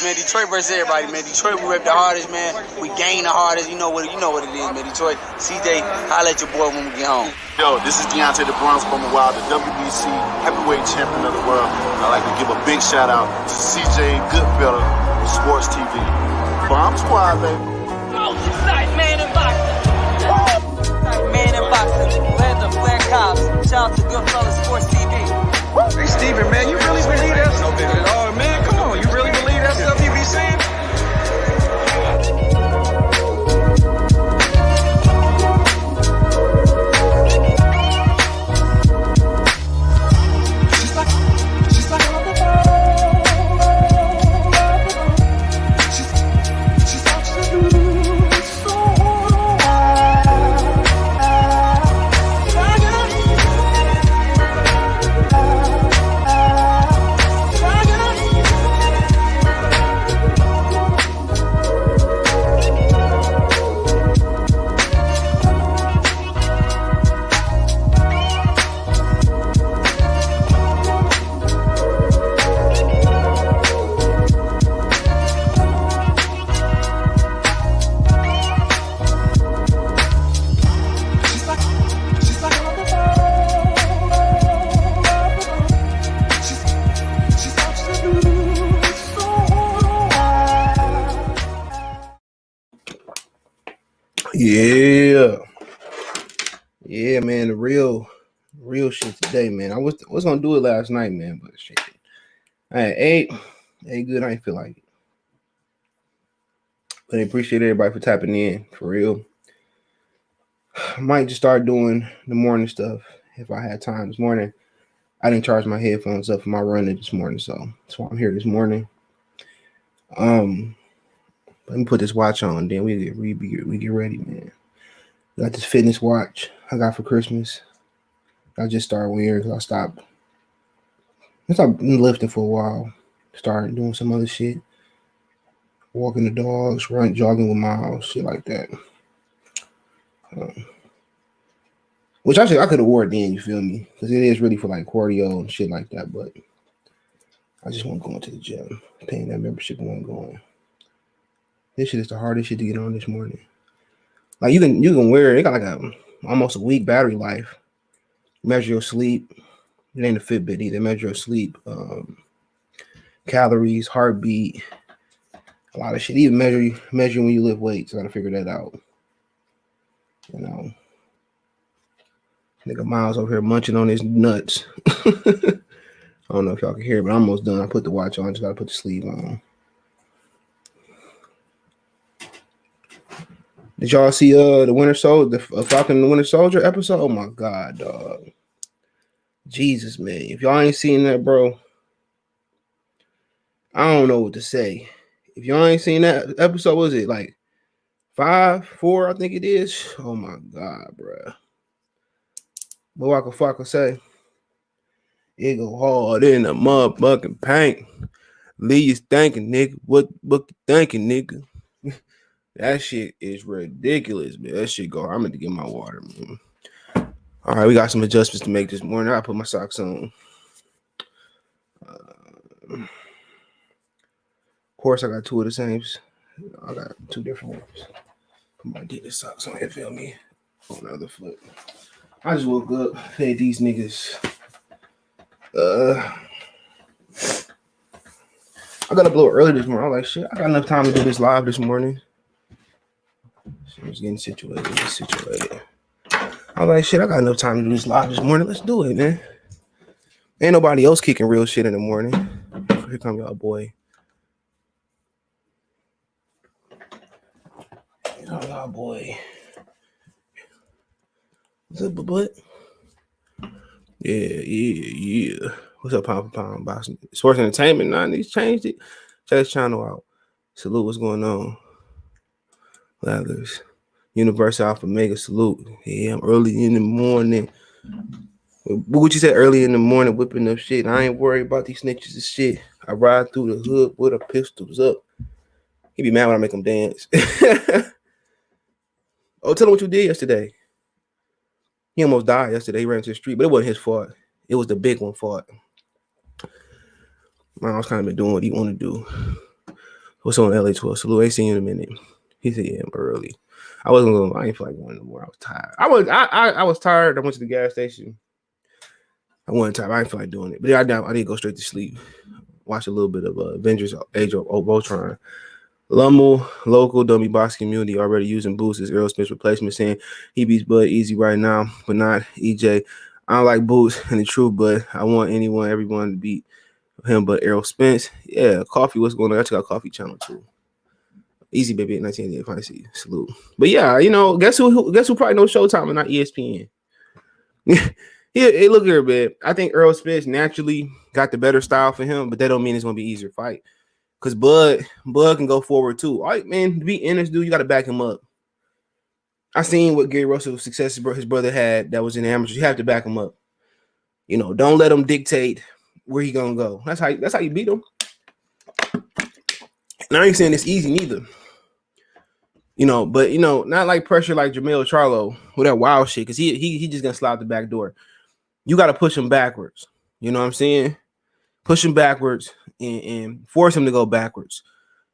Man, Detroit versus everybody, man. Detroit, we rep the hardest, man. We gain the hardest. You know what it is, man. Detroit, CJ, holla at your boy when we get home. Yo, this is Deontay the Bronx from the Wild, the WBC heavyweight champion of the world. I'd like to give a big shout out to CJ Goodfellow with Sports TV. Bomb Squad, baby. Most exciting man in boxing. Man in boxing. Weather, Flair Cobbs. Shout out to Goodfellow Sports TV. Hey, Steven, man, you really believe that stuff? Oh, man, come on. You really believe that stuff you be saying? Yeah, man, the real shit today, man. I was gonna do it last night, man, but shit. I ate good. I ain't feel like it. But I appreciate everybody for tapping in, for real. I might just start doing the morning stuff if I had time this morning. I didn't charge my headphones up for my run this morning, so that's why I'm here this morning. Let me put this watch on, then we get ready, man. Got this fitness watch I got for Christmas. I just started wearing because I stopped lifting for a while. Started doing some other shit. Walking the dogs, jogging with Miles, shit like that. Which actually I could have wore it then, you feel me? Because it is really for like cardio and shit like that, but I just want going to the gym. Paying that membership and want going. This shit is the hardest shit to get on this morning. Like you can wear it. It got like almost a week battery life. Measure your sleep. It ain't a Fitbit either. Measure your sleep, calories, heartbeat, a lot of shit. Even measure when you lift weights. I gotta figure that out. You know, nigga Miles over here munching on his nuts. I don't know if y'all can hear it, but I'm almost done. I put the watch on. Just gotta put the sleeve on. Did y'all see the Winter Soldier, the Falcon and the Winter Soldier episode? Oh my god, dog. Jesus, man. If y'all ain't seen that, bro, I don't know what to say. If y'all ain't seen that episode, what is it? Like 5, 4, I think it is. Oh my god, bro. What I can fucking say? It go hard in the motherfucking paint. Lee you thinking, nigga. What you thinking, nigga? That shit is ridiculous, man. That shit go. I'm going to get my water, man. All right, we got some adjustments to make this morning. I put my socks on. Of course, I got two of the same. I got two different ones. Put my Adidas socks on here, feel me? On the other foot. I just woke up, fed these niggas. I got up a little early this morning. I was like, shit, I got enough time to do this live this morning. So I was getting situated. I was like, shit, I got enough time to do this live this morning. Let's do it, man. Ain't nobody else kicking real shit in the morning. Here come y'all boy. Y'all boy. What's up, butt? Yeah. What's up, pound for pound boxing? Sports entertainment, nah, he's changed it. Check his channel out. Salute, what's going on? Lathers. Universal Alpha Mega, salute. Yeah, I'm early in the morning. What you said early in the morning, whipping up shit. I ain't worried about these snitches and shit. I ride through the hood with the pistols up. He be mad when I make him dance. Oh, tell him what you did yesterday. He almost died yesterday. He ran to the street, but it wasn't his fault. It was the big one fault. Miles kind of been doing what he want to do. What's on LA12? Salute. Ain't seen you in a minute. He said, yeah, I'm early. I wasn't going. I ain't feel like going no more. I was tired. I was tired. I went to the gas station. I wasn't tired. I didn't feel like doing it. But yeah, I did go straight to sleep. Watch a little bit of Avengers Age of Ultron. Lummel, local dummy box community already using Boots as Errol Spence replacement, saying he beats Bud easy right now, but not EJ. I don't like Boots and the truth, but I want everyone to beat him but Errol Spence. Yeah, Coffee, what's going on? I check out Coffee channel too. Easy baby at 1988. Fine, see. Salute. But yeah, guess who probably knows Showtime and not ESPN? Hey, look here, man. I think Errol Spence naturally got the better style for him, but that don't mean it's gonna be easier fight. Because Bud can go forward too. All right, man, to beat Ennis, dude, you got to back him up. I seen what Gary Russell's success his brother had that was in the amateurs. You have to back him up. Don't let him dictate where he gonna go. That's how you beat him. And I ain't saying it's easy neither. But not like pressure like Jamel Charlo with that wild shit, because he just gonna slide the back door. You got to push him backwards. You know what I'm saying? Push him backwards and force him to go backwards.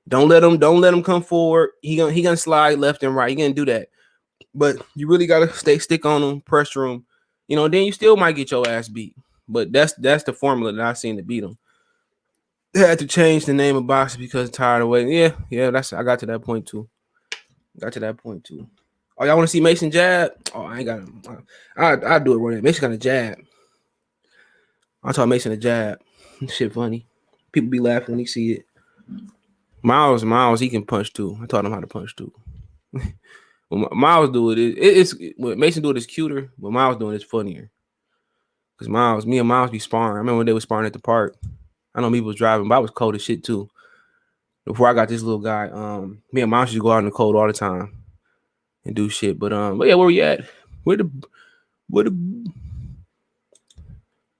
Don't let him come forward. He gonna slide left and right. He gonna do that. But you really gotta stick on him, pressure him. Then you still might get your ass beat. But that's the formula that I seen to beat him. They had to change the name of boxing because tired of waiting. Yeah. I got to that point too. Oh, y'all want to see Mason jab? Oh, I ain't got him. I'll do it right now. Mason got a jab. I taught Mason a jab. Shit funny. People be laughing when they see it. Miles, he can punch too. I taught him how to punch too. When Miles do it's what Mason do it is cuter, but Miles doing it is funnier. Because me and Miles be sparring. I remember when they was sparring at the park. I know me was driving, but I was cold as shit too. Before I got this little guy, me and Miles used to go out in the cold all the time and do shit. But yeah, where we at?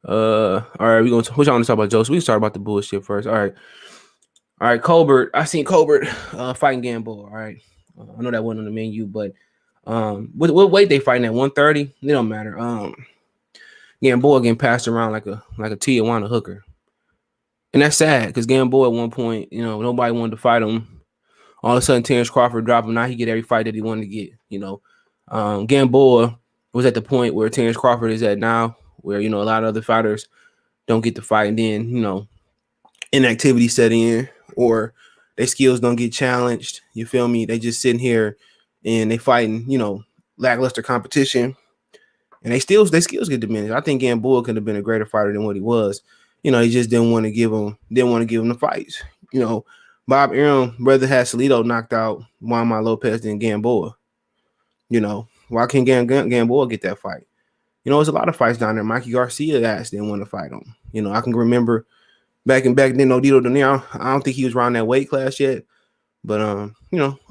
All right, what y'all want to talk about, Joseph? We can start about the bullshit first. All right, Colbert. I seen Colbert fighting Gamboa. All right, I know that wasn't on the menu, but what weight they fighting at? 130? It don't matter. Gamboa getting passed around like a Tijuana hooker, and that's sad because Gamboa at one point, nobody wanted to fight him. All of a sudden, Terrence Crawford dropped him. Now he get every fight that he wanted to get. Gamboa was at the point where Terrence Crawford is at now, where a lot of other fighters don't get to fight, and then inactivity set in, or their skills don't get challenged. You feel me? They just sitting here and they fighting, lackluster competition, and their skills get diminished. I think Gamboa could have been a greater fighter than what he was. He just didn't want to give him the fights. Bob Arum rather had Salido knocked out Juanma Lopez than Gamboa. Why can't Gamboa get that fight? There's a lot of fights down there. Mikey Garcia asked didn't want to fight him. I can remember back then, Odito Donero, I don't think he was around that weight class yet. But,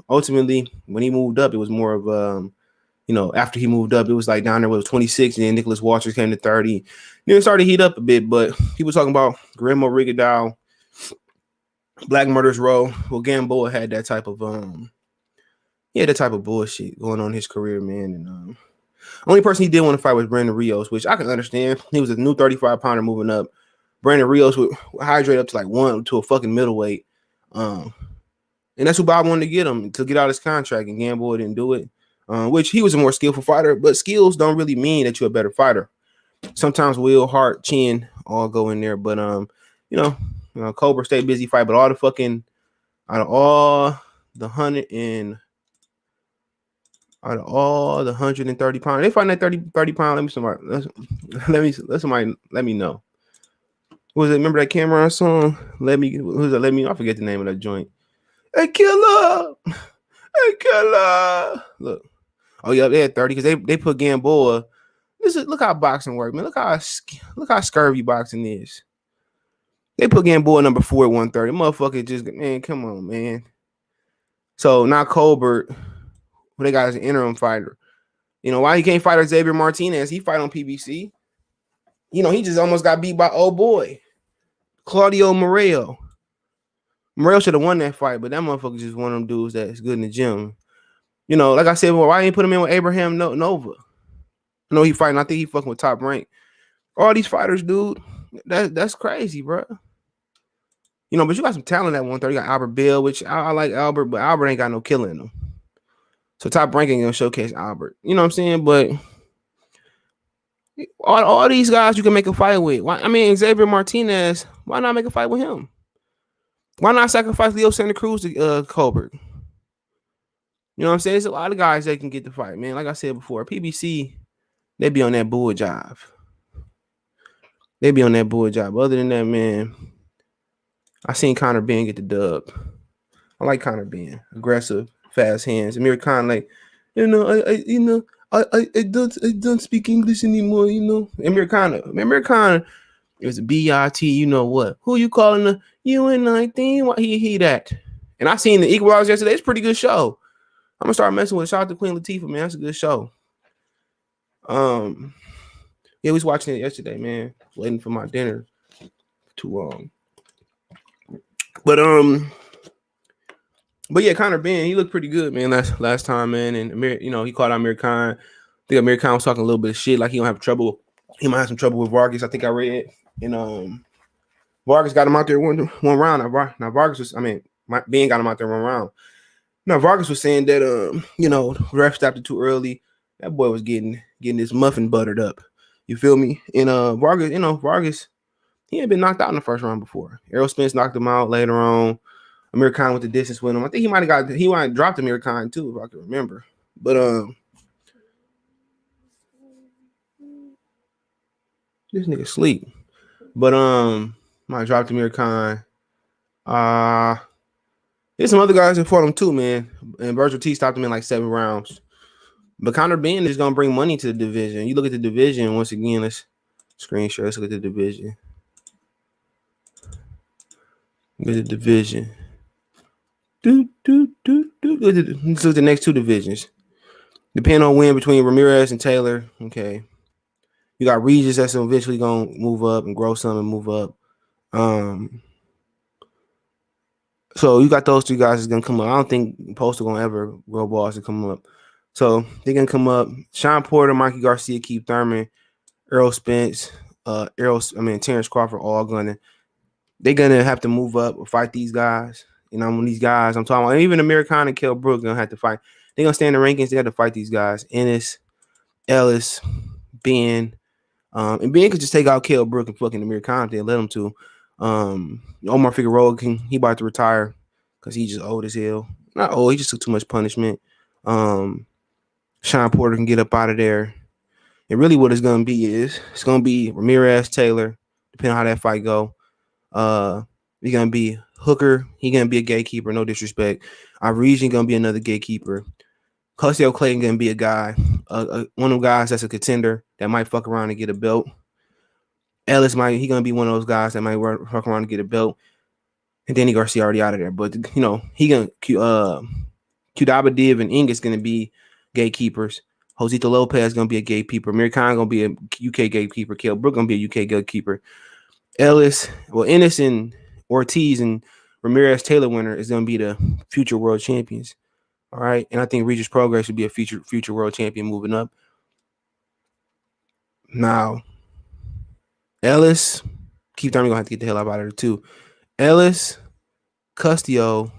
ultimately, when he moved up, it was more of, after he moved up, it was like down there was 26, and then Nicholas Walters came to 30. Then it started to heat up a bit, but people talking about Guillermo Rigondeaux, Black Murderers Row. Well, Gamboa had that type of, that type of bullshit going on in his career, man. And, only person he did want to fight was Brandon Rios, which I can understand. He was a new 35-pounder moving up. Brandon Rios would hydrate up to like one to a fucking middleweight. And that's who Bob wanted to get him to get out his contract, and Gamboa didn't do it, which he was a more skillful fighter, but skills don't really mean that you're a better fighter. Sometimes will, heart, chin all go in there, but Cobra stay busy fight, but out of all the 130 pounds, they fighting that 30 pound. Let me know. What was it? Remember that Cameron song? Let me know. I forget the name of that joint. Hey killer. Look. Oh yeah, they had 30 because they put Gamboa. Look how boxing works, man. Look how scurvy boxing is. They put Gamboa number 4 at 130. Motherfucker just, man, come on, man. So now Colbert, who they got as an interim fighter. Why he can't fight Xavier Martinez? He fight on PBC. He just almost got beat by old boy Claudio Morello. Morello should have won that fight, but that motherfucker just one of them dudes that's good in the gym. Like I said, well, why ain't put him in with Abraham Nova? I know he fighting. I think he fucking with Top Rank. All these fighters, dude, that's crazy, bro. You know, but you got some talent at 130. You got Albert Bill, which I like Albert, but Albert ain't got no killing in him. So Top Rank ain't gonna showcase Albert. You know what I'm saying? But all these guys you can make a fight with. Why? I mean, Xavier Martinez. Why not make a fight with him? Why not sacrifice Leo Santa Cruz to Colbert? You know what I'm saying? There's a lot of guys that can get the fight, man. Like I said before, PBC, they be on that bull job. They be on that bull job. Other than that, man, I seen Conor Benn get the dub. I like Conor Benn. Aggressive, fast hands. Amir Khan, like, I don't speak English anymore, you know. Amir Khan is a BIT, you know what? Who you calling the UN19? Why he that? And I seen the Equalizer yesterday. It's a pretty good show. I'm gonna start messing with it. Shout out to Queen Latifah, man. That's a good show. Yeah, we was watching it yesterday, man. Waiting for my dinner too long. But yeah, Conor Benn, he looked pretty good, man, last time, man. And Amir, you know, he called out Amir Khan. I think Amir Khan was talking a little bit of shit, like he don't have trouble. He might have some trouble with Vargas. I think I read. And Vargas got him out there one round. Now Vargas was, Benn got him out there 1 round. Now Vargas was saying that you know, ref stopped it too early. That boy was getting his muffin buttered up. You feel me? And Vargas, he had been knocked out in the first round before. Errol Spence knocked him out later on. Amir Khan went the distance with him. I think he might have dropped Amir Khan too, if I can remember. But this nigga sleep. But might have dropped Amir Khan. There's some other guys that fought him too, man. And Virgil T stopped him in like 7 rounds. But Conor Benn is gonna bring money to the division. You look at the division once again. Let's screen share. Let's look at the division. Look at the division. Let's look at the next 2 divisions. Depending on win between Ramirez and Taylor. Okay. You got Regis that's eventually gonna move up and grow some and move up. So you got those 2 guys that's gonna come up. I don't think Postal gonna ever grow balls to come up. So they're gonna come up. Sean Porter, Mikey Garcia, Keith Thurman, Errol Spence, Terrence Crawford, all they're gonna have to move up or fight these guys. You know, when these guys I'm talking about, even Amir Khan and Kell Brook gonna have to fight. They're gonna stay in the rankings. They have to fight these guys. Ennis, Ellis, Benn. And Benn could just take out Kell Brook and fucking Amir Khan if they let him to. Omar Figueroa he about to retire because he just old as hell. Not old, he just took too much punishment. Sean Porter can get up out of there. And really what it's gonna be is it's gonna be Ramirez, Taylor, depending on how that fight go. He's gonna be Hooker, he gonna be a gatekeeper, no disrespect. Our region gonna be another gatekeeper. Custio Clayton gonna be a guy, one of them guys that's a contender that might fuck around and get a belt. Ellis he gonna be one of those guys that might fuck around and get a belt. And Danny Garcia already out of there, but you know he gonna Qdaba Div and Ennis gonna be gatekeepers. Josito Lopez gonna be a gatekeeper. Amir Khan gonna be a UK gatekeeper. Kell Brook gonna be a UK gatekeeper. Ennis and Ortiz and Ramirez Taylor winner is gonna be the future world champions. All right, and I think Regis Progress should be a future world champion moving up. Now, Ellis, Keith Thurman gonna have to get the hell out of there too. Ellis, Custio,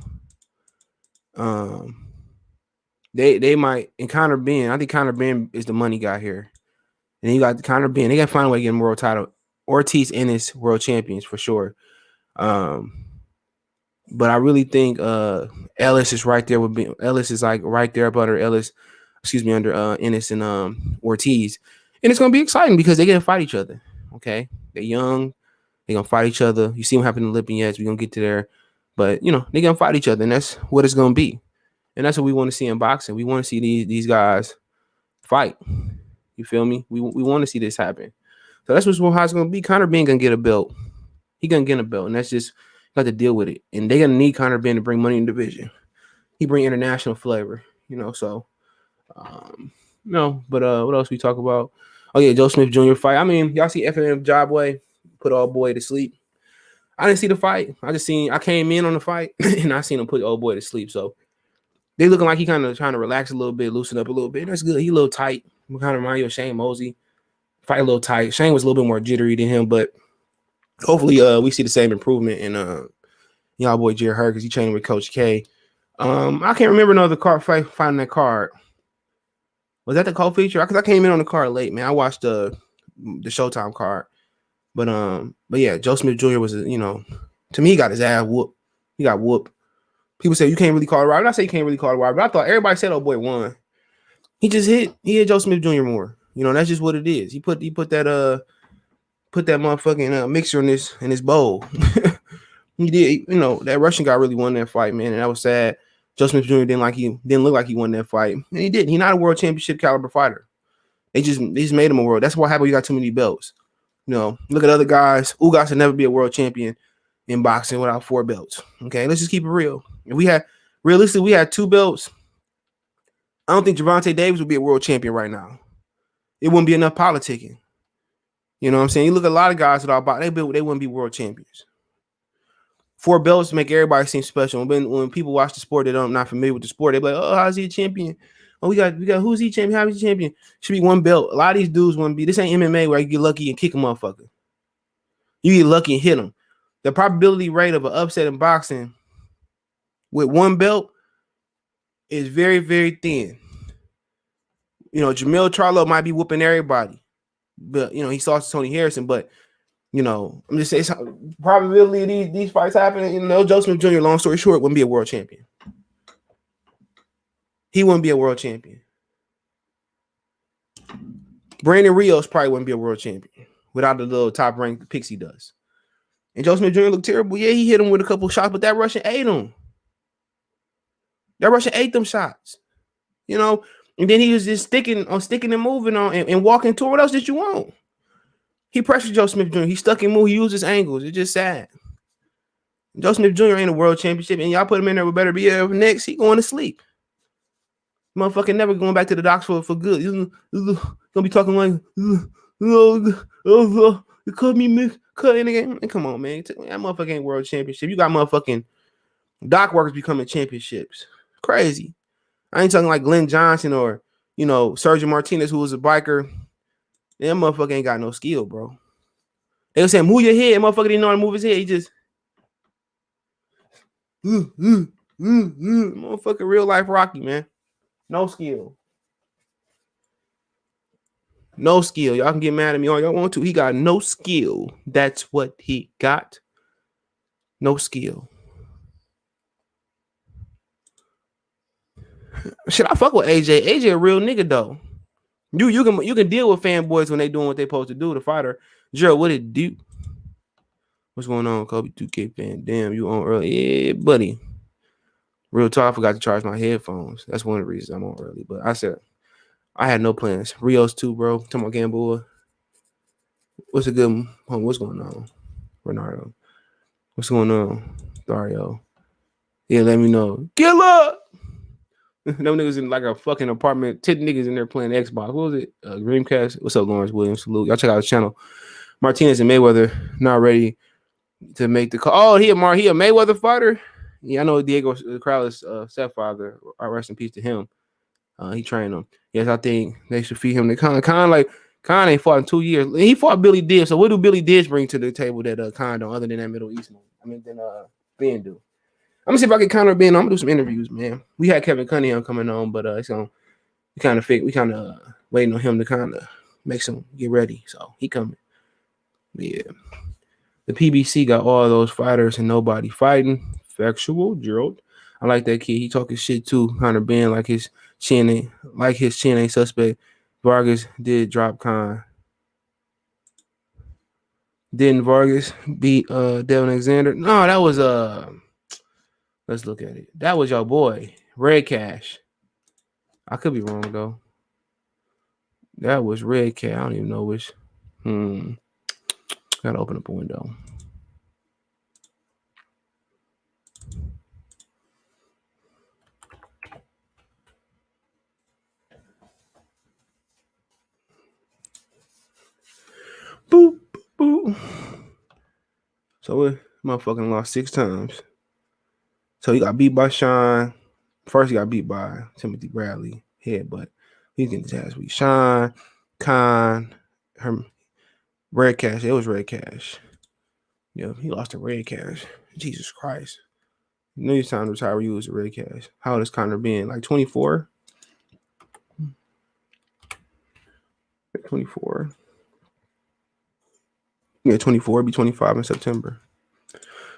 they might, and Conor Benn. I think Conor Benn is the money guy here. And then you got Conor Benn. They gotta find a way to get him world title. Ortiz, Ennis, world champions for sure. But I really think Ellis is right there with Ben. Ellis is like right there up under Ennis and Ortiz. And it's gonna be exciting because they're gonna fight each other. Okay. They're young, they're gonna fight each other. You see what happened in Lipinet, we're gonna get to there. But you know, they're gonna fight each other, and that's what it's gonna be. And that's what we want to see in boxing. We want to see these guys fight. You feel me? We want to see this happen. So that's how it's gonna be. Conor Benn gonna get a belt. He gonna get a belt, and that's just got to deal with it. And they're gonna need Conor Benn to bring money in the division. He bring international flavor, you know. So, no. But what else we talk about? Oh yeah, Joe Smith Jr. fight. I mean, y'all see FMF Jobway put old boy to sleep. I didn't see the fight. I came in on the fight and I seen him put old boy to sleep. So they looking like he kind of trying to relax a little bit, loosen up a little bit. That's good. He a little tight. We kind of remind you of Shane Mosey. Fight a little tight. Shane was a little bit more jittery than him, but hopefully we see the same improvement in Y'all boy Jared Hurd, because he training with Coach K. I can't remember another card finding that card. Was that the co-feature? Because I came in on the card late, man. I watched the Showtime card. But yeah, Joe Smith Jr. was, to me, he got his ass whooped. He got whooped. People say you can't really call it robbery. I say you can't really call it robbery, but I thought everybody said, oh boy, won. He hit Joe Smith Jr. more. That's just what it is. He put that motherfucking mixer in his bowl. He did, that Russian guy really won that fight, man, and that was sad. Joe Smith Jr. didn't look like he won that fight, and he didn't. He's not a world championship caliber fighter. They just made him a world. That's what happened. You got too many belts. Look at other guys. Ugas will never be a world champion in boxing without 4 belts. Okay, let's just keep it real. If we had 2 belts, I don't think Gervonta Davis would be a world champion right now. It wouldn't be enough politicking. You know what I'm saying? You look at a lot of guys without boxing, they wouldn't be world champions. 4 belts make everybody seem special. When people watch the sport, they're not familiar with the sport. They're like, oh, how's he a champion? Oh, we got who's he champion? How is he champion? Should be 1 belt. A lot of these dudes wouldn't be. This ain't MMA where you get lucky and kick a motherfucker. You get lucky and hit him. The probability rate of an upset in boxing with 1 belt is very, very thin. Jamel Charlo might be whooping everybody, but he lost to Tony Harrison. But I'm just saying, probability of these fights happening. Joe Smith Jr. Long story short, wouldn't be a world champion. He wouldn't be a world champion. Brandon Rios probably wouldn't be a world champion without the little top ranked picks he does. And Joe Smith Jr. looked terrible. Yeah, he hit him with a couple shots, but that Russian ate him. That Russian ate them shots. And then he was just sticking and moving on and walking toward. What else did you want? He pressured Joe Smith Jr. He stuck and moved. He used his angles. It's just sad. Joe Smith Jr. ain't a world championship, and y'all put him in there with better be next. He going to sleep. Motherfucker never going back to the docks for good. He's gonna be talking like, you cut me, cut in the game. Come on, man. That motherfucker ain't world championship. You got motherfucking dock workers becoming championships. Crazy. I ain't talking like Glenn Johnson or, Sergio Martinez, who was a biker. That motherfucker ain't got no skill, bro. They were saying, move your head. Motherfucker didn't know how to move his head. He just, motherfucker, real life Rocky, man. No skill. No skill. Y'all can get mad at me all y'all want to. He got no skill. That's what he got. No skill. Should I fuck with AJ? AJ a real nigga though. You can deal with fanboys when they doing what they supposed to do. The fighter, Gerald, what it do? What's going on, Kobe 2K fan? Damn, you on early? Yeah, buddy. Real talk, I forgot to charge my headphones. That's one of the reasons I'm on early. But I said I had no plans. Rios too, bro. Talking about Gamboa. What's a good? What's going on, Renardo? What's going on, Dario? Yeah, let me know. Killer. Them niggas in like a fucking apartment. 10 niggas in there playing Xbox. What was it? Dreamcast. What's up, Lawrence Williams? Salute. Y'all check out his channel. Martinez and Mayweather not ready to make the call. Oh, he a Mayweather fighter. Yeah, I know Diego Crowley's stepfather. Rest in peace to him. He trained him. Yes, I think they should feed him to Con ain't fought in 2 years. He fought Billy Dish. So what do Billy Dish bring to the table that Con don't, other than that Middle East one? Than Ben do. I'm gonna see if I can Conor Ben. I'm gonna do some interviews, man. We had Kevin Cunningham coming on, but it's gonna we kind of waiting on him to kind of make some get ready. So he coming. Yeah. The PBC got all those fighters and nobody fighting. Factual, Gerald. I like that kid. He talking shit too. Conor Ben like his chin ain't suspect. Vargas did drop Con. Didn't Vargas beat Devin Alexander? No, that was let's look at it. That was your boy, Red Cash. I could be wrong though. That was Red Cash. I don't even know which. Gotta open up a window. Boop, boop. So we motherfucking lost 6 times. So he got beat by Sean. First he got beat by Timothy Bradley. Headbutt. He's getting his ass beat. Sean, Con, Red Cash. It was Red Cash. Yeah, he lost to Red Cash. Jesus Christ. You know, you time to retire. You was a red cash. How old has Conor been? Like 24. 24. Yeah, 24. Be 25 in September.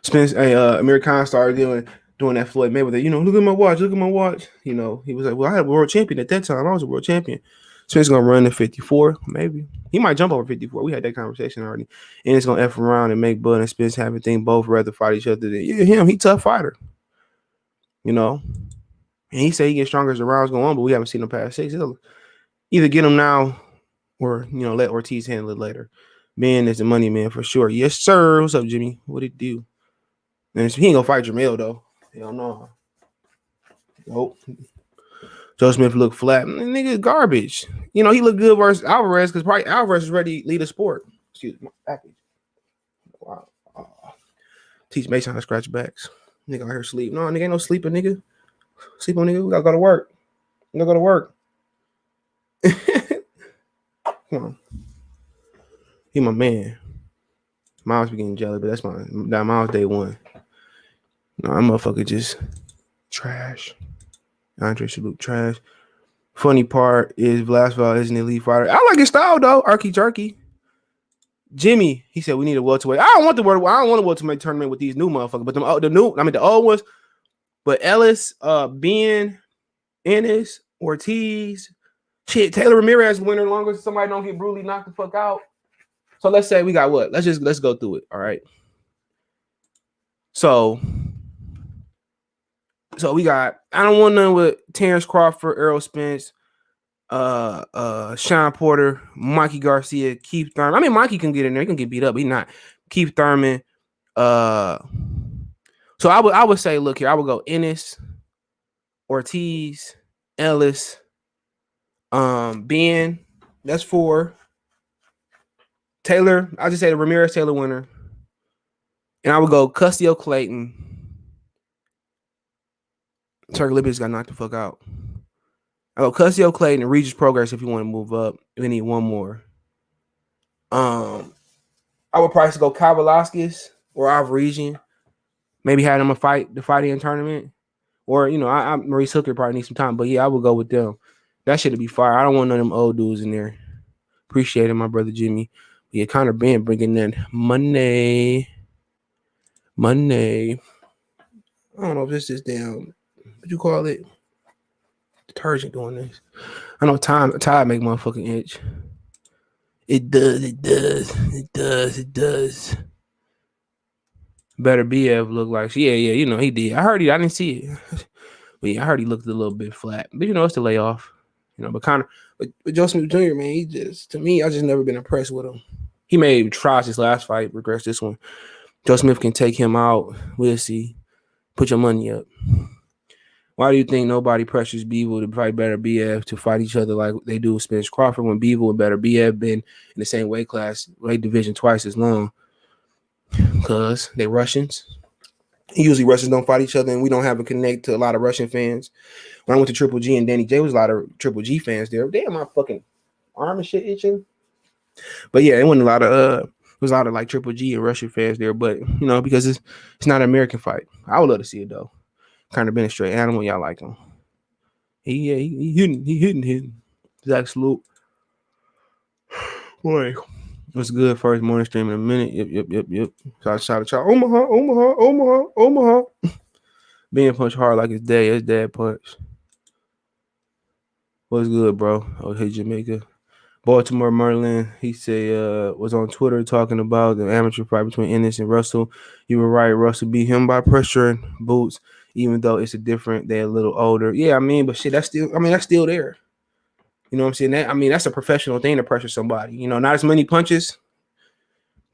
Spence, Amir Khan started doing that Floyd Mayweather. You know, look at my watch. Look at my watch. You know, he was like, well, I had a world champion at that time. I was a world champion. Spence gonna run to 54, maybe. He might jump over 54. We had that conversation already. And it's gonna F around and make Bud and Spence have a thing both rather fight each other than him. He tough fighter. You know. And he said he gets stronger as the rounds go on, but we haven't seen him past 6. He'll either get him now or, you know, let Ortiz handle it later. Ben is the money man for sure. Yes, sir. What's up, Jimmy? What it do? And he ain't gonna fight Jamil though. Hell no. Nope. Joe Smith looked flat. Nigga, garbage. You know, he looked good versus Alvarez because probably Alvarez is ready to lead the sport. Excuse me. Wow. Teach Mason how to scratch backs. Nigga out here sleep. No, nigga ain't no sleeper, nigga. Sleep on, nigga. We gotta go to work. We gotta go to work. Come on. He my man. Miles be getting jealous, but that's that Miles day one. No, that motherfucker just trash. Andre Shalhoub trash. Funny part is Vlasov is an elite fighter. I like his style though. Arky jerky. Jimmy, he said we need a welterweight. I don't want a welterweight tournament with these new motherfuckers, but the old ones. But Ellis, Benn, Ennis, Ortiz, shit, Taylor Ramirez winner long as somebody don't get brutally knocked the fuck out. So let's say we got what? Let's go through it. All right. So we got, I don't want none with Terrence Crawford, Errol Spence, Sean Porter, Mikey Garcia, Keith Thurman. I mean, Mikey can get in there. He can get beat up. He not. Keith Thurman. So I would say, look here, I would go Ennis, Ortiz, Ellis, Ben. That's 4. Taylor, I just say the Ramirez Taylor winner. And I would go Custio Clayton. Turkey Lipinet got knocked the fuck out. I go Custio Clayton and Regis Progress if you want to move up. We need one more. I would probably go Kyle Velasquez or Avregian. Maybe had him the fight-in tournament. Or, you know, Maurice Hooker probably needs some time. But, yeah, I would go with them. That should be fire. I don't want none of them old dudes in there. Appreciate it, my brother Jimmy. Yeah, Conor Benn bringing in money. I don't know if this is damn, what you call it? Detergent doing this. I know Tide make motherfucking itch. It does. Better BF look like, yeah, you know, he did. I didn't see it. But yeah, I heard he looked a little bit flat. But you know, it's the layoff. You know, but Conor, but Joe Smith Jr., man, he just, to me, I just never been impressed with him. He may try his last fight, regress this one. Joe Smith can take him out. We'll see. Put your money up. Why do you think nobody pressures Beaver to fight Better BF to fight each other like they do with Spence Crawford when Beaver and Better BF been in the same weight class, weight division twice as long? Because they Russians. Usually Russians don't fight each other, and we don't have a connect to a lot of Russian fans. When I went to Triple G and Danny J, was a lot of Triple G fans there. Damn, my fucking arm and shit itching. But yeah, it wasn't a lot of there was a lot of like Triple G and Russian fans there. But you know, because it's not an American fight. I would love to see it though. Kind of been a straight animal. Y'all like him. He hitting. Zach Sloop. Boy, what's good? First morning stream in a minute. Yep. Shout out. Omaha. Being punched hard like his dad punch. What's good, bro? Oh, hey, Jamaica. Baltimore Merlin, he said, was on Twitter talking about the amateur fight between Ennis and Russell. You were right. Russell beat him by pressuring Boots, even though it's they're a little older. Yeah, I mean, but shit, that's still there. You know what I'm saying? That's a professional thing to pressure somebody. You know, not as many punches,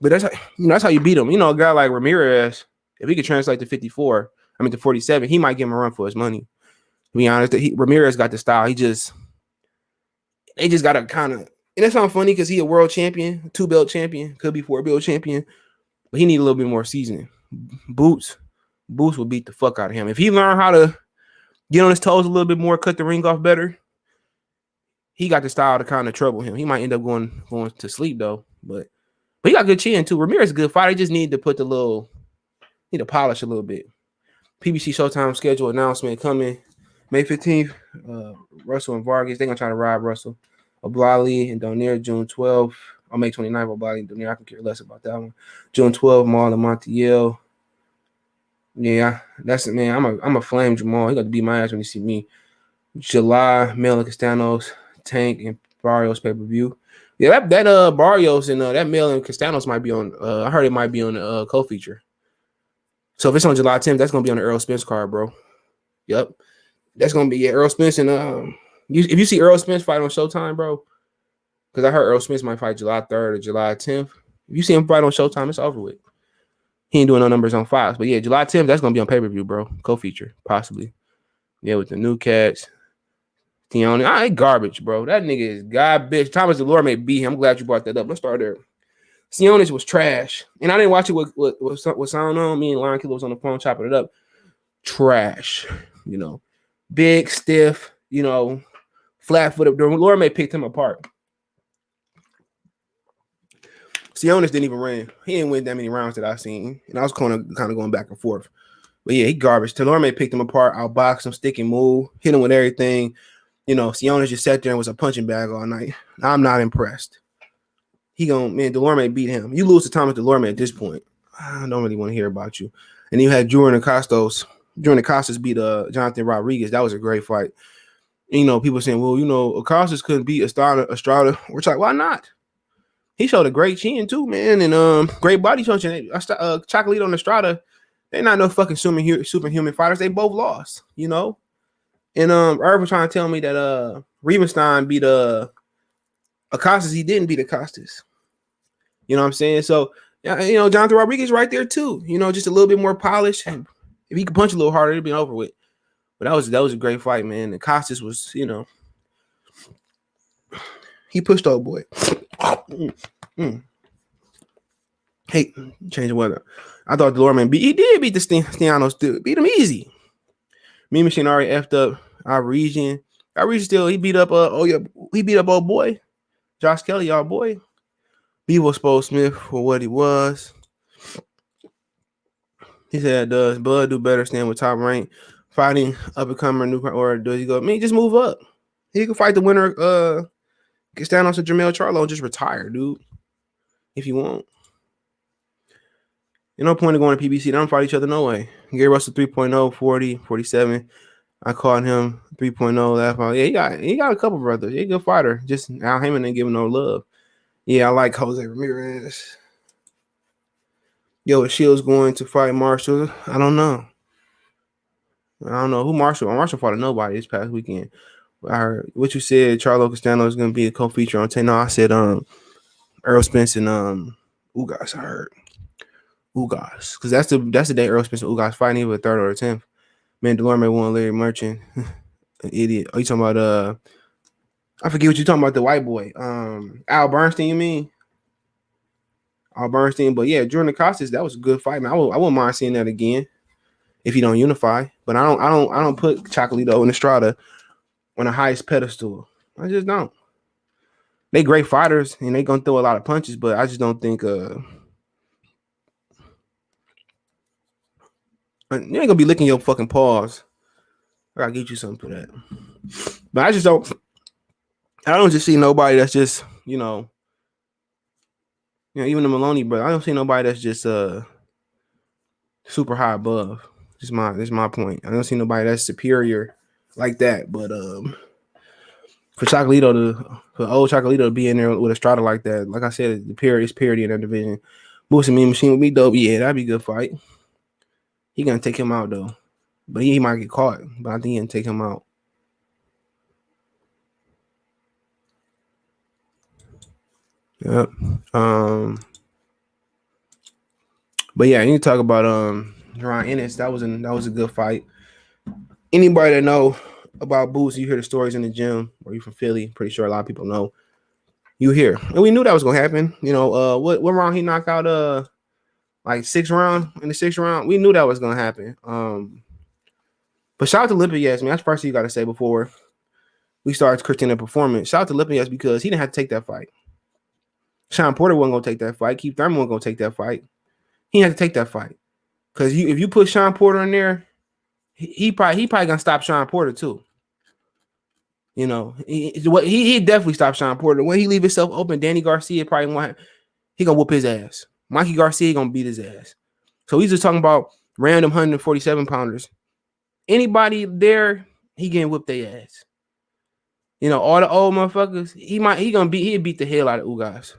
but that's how you beat him. You know, a guy like Ramirez, if he could translate to 47, he might give him a run for his money. To be honest, Ramirez got the style. They just got to kind of, and that's not funny because he a world champion, 2-belt champion, could be 4-belt champion, but he need a little bit more seasoning. Boots will beat the fuck out of him. If he learn how to get on his toes a little bit more, cut the ring off better, he got the style to kind of trouble him. He might end up going to sleep though, but he got good chin too. Ramirez is a good fighter. He just need to polish a little bit. PBC Showtime schedule announcement coming May 15th. Russell and Vargas, they're gonna try to rob Russell. Oblali and Donier June 12th. On May 29th, Oblali and Donier. I can care less about that one. June 12th, Maul and Montiel. Yeah, that's it, man. I'm a flame Jamal. He got to beat my ass when he see me. July, Mel and Castanos, Tank and Barrios pay-per-view. Yeah, that Barrios and that Mel and Castanos might be on. I heard it might be on the co-feature. So if it's on July 10th, that's gonna be on the Errol Spence card, bro. Yep, that's gonna be Errol Spence and if you see Errol Spence fight on Showtime, bro, because I heard Errol Spence might fight July 3rd or July 10th. If you see him fight on Showtime, it's over with. He ain't doing no numbers on Fox, but yeah, July 10th, that's gonna be on pay-per-view, bro. Co-feature, possibly. Yeah, with the new cats. Theone, I ain't garbage, bro. That nigga is garbage. Thomas Delorme beat him. I'm glad you brought that up. Let's start there. Sionis was trash. And I didn't watch it with sound on. Me and Lion Killer was on the phone chopping it up. Trash. You know. Big, stiff, you know, flat-footed. Delorme picked him apart. Sionis didn't even win. He didn't win that many rounds that I've seen. And I was kind of going back and forth. But yeah, he garbage. Delorme picked him apart, outboxed him, stick and move, hit him with everything. You know, Sionis just sat there and was a punching bag all night. I'm not impressed. Delorme beat him. You lose to Thomas Delorme at this point, I don't really want to hear about you. And you had Jordan Acostas. Jordan Acostas beat Jonathan Rodriguez. That was a great fight. And, you know, people saying, well, you know, Acostas couldn't beat Estrada. We're like, why not? He showed a great chin too, man, and great body function. Chocolate on Estrada, they're not no fucking superhuman fighters. They both lost, you know. And Irv was trying to tell me that Riebenstein beat Acostas. He didn't beat Acostas. You know what I'm saying? So, you know, Jonathan Rodriguez right there too. You know, just a little bit more polished. And if he could punch a little harder, it'd be over with. But that was a great fight, man. And Acostas was, you know, he pushed old boy. Hey, change the weather. I thought Delorme he did beat the Stianos, dude. Beat him easy. Me Machine already effed up our region. Our region still, he beat up old boy. Josh Kelly, y'all boy. Bevo Spo Smith for what he was. He said, does Bud do better staying with top rank, fighting up and coming new, or does he go, man, just move up? He can fight the winner, Castanos and Jermell Charlo and just retire, dude. If you want. You no point of going to PBC. They don't fight each other no way. Gary Russell 3.0, 40, 47. I caught him 3.0 last fight. Yeah, he got a couple brothers. He's a good fighter. Just Al Heyman ain't giving no love. Yeah, I like Jose Ramirez. Yo, is Shields going to fight Marshall? I don't know. Who Marshall. Marshall fought a nobody this past weekend. I heard what you said. Charlo Castano is going to be a co-feature on 10. No, I said Errol Spence and Ugas. I heard Ugas because that's the day Errol Spence and Ugas fighting either 3rd or 10th. Man, Delorme won Larry Merchant. An idiot. Oh, you talking about I forget what you're talking about, the white boy. Al Bernstein, you mean? Al Bernstein, but yeah, Jordan Costas, that was a good fight, man. I wouldn't mind seeing that again if you don't unify. But I don't put Chocolito and Estrada on the highest pedestal. I just don't. They great fighters and they gonna throw a lot of punches, but I just don't think you ain't gonna be licking your fucking paws. I gotta get you something for that. But I don't just see nobody that's just, you know, even the Maloney brother. I don't see nobody that's just super high above. This is my point. I don't see nobody that's superior like that. But for old Chocolito to be in there with Estrada like that, like I said, it's parity in that division. Moose and Mean Machine would be dope. Yeah, that'd be a good fight. He gonna take him out though, but he might get caught. But I think he can take him out. Yep. But yeah, you need to talk about Ennis. That was a good fight. Anybody that know about Boots, you hear the stories in the gym, or you from Philly, pretty sure a lot of people know. You hear. And we knew that was gonna happen. You know, what round he knocked out like 6th round in the 6th round. We knew that was gonna happen. But shout out to Lipinet, man. That's the first thing you gotta say before we start critiquing the performance. Shout out to Lipinet because he didn't have to take that fight. Sean Porter wasn't gonna take that fight. Keith Thurman wasn't gonna take that fight. He had to take that fight. Because if you put Sean Porter in there he probably gonna stop Sean Porter too. You know, he definitely stop Sean Porter. When he leave himself open, Danny Garcia probably gonna whoop his ass. Mikey Garcia gonna beat his ass. So he's just talking about random 147 pounders. Anybody there, he getting whipped their ass. You know, all the old motherfuckers, he'd beat the hell out of Ugas.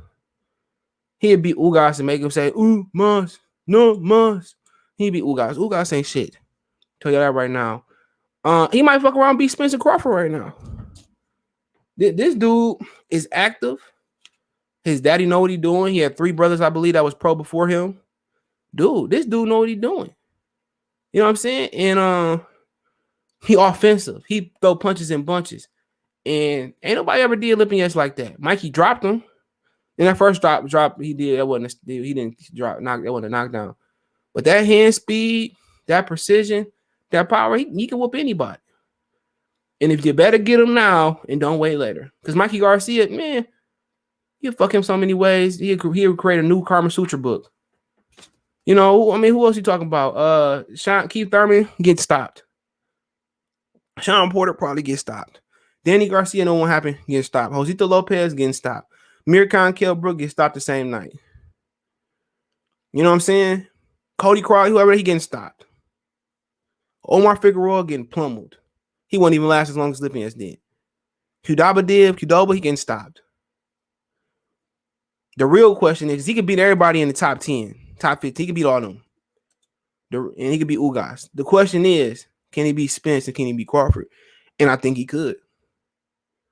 He'd beat Ugas and make him say, ooh, mas, no, mas. He'd beat Ugas. Ugas ain't shit. Tell you that right now. He might fuck around and beat Spencer Crawford right now. This dude is active. His daddy know what he doing. He had 3 brothers, I believe, that was pro before him. This dude know what he doing. You know what I'm saying? And he offensive. He throw punches in bunches. And ain't nobody ever did Lipinet like that. Mikey dropped him. In that first drop he did. That wasn't he didn't drop knock. That wasn't a knockdown. But that hand speed, that precision, that power, he can whoop anybody. And if you better get him now and don't wait later, because Mikey Garcia, man, you fuck him so many ways. He'll create a new Karma Sutra book. You know, I mean, who else you talking about? Keith Thurman get stopped. Sean Porter probably get stopped. Danny Garcia, no one happen, getting stopped. Josito Lopez getting stopped. Mirkan Kellbrook get stopped the same night. You know what I'm saying? Cody Crawley, whoever, he getting stopped. Omar Figueroa getting pummeled. He won't even last as long as Lipinet did. Qdoba, he getting stopped. The real question is, he could beat everybody in the top 10, top 50. He could beat all of them. And he could beat Ugas. The question is, can he beat Spence and can he beat Crawford? And I think he could.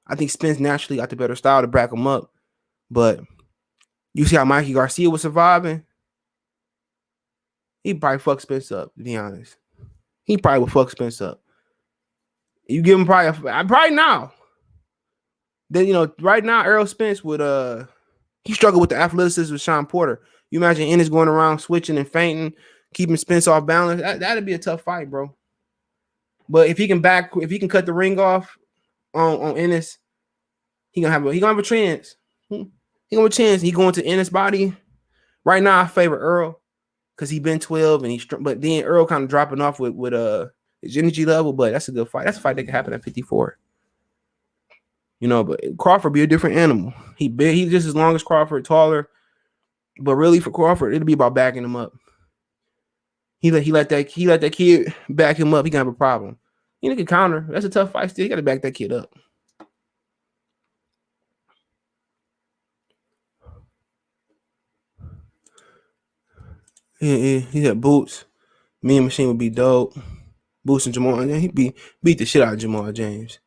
I think Spence naturally got the better style to back him up. But you see how Mikey Garcia was surviving? He probably fuck Spence up, to be honest. He probably would fuck Spence up. You give him probably now. Then, you know, right now, Errol Spence would he struggled with the athleticism with Sean Porter. You imagine Ennis going around switching and feinting, keeping Spence off balance. That'd be a tough fight, bro. But if he can cut the ring off on Ennis, he gonna have a chance. He gonna have a chance. He going to Ennis' body. Right now, I favor Errol because he been 12 and but then Errol kind of dropping off with his energy level. But that's a good fight. That's a fight that can happen at 54. You know, but Crawford be a different animal. He just as long as Crawford, taller. But really, for Crawford, it'll be about backing him up. He let that kid back him up. He gonna have a problem. You know, can counter. That's a tough fight. Still, you got to back that kid up. Yeah, he had Boots. Me and Machine would be dope. Boots and Jamal, and he beat the shit out of Jamal James.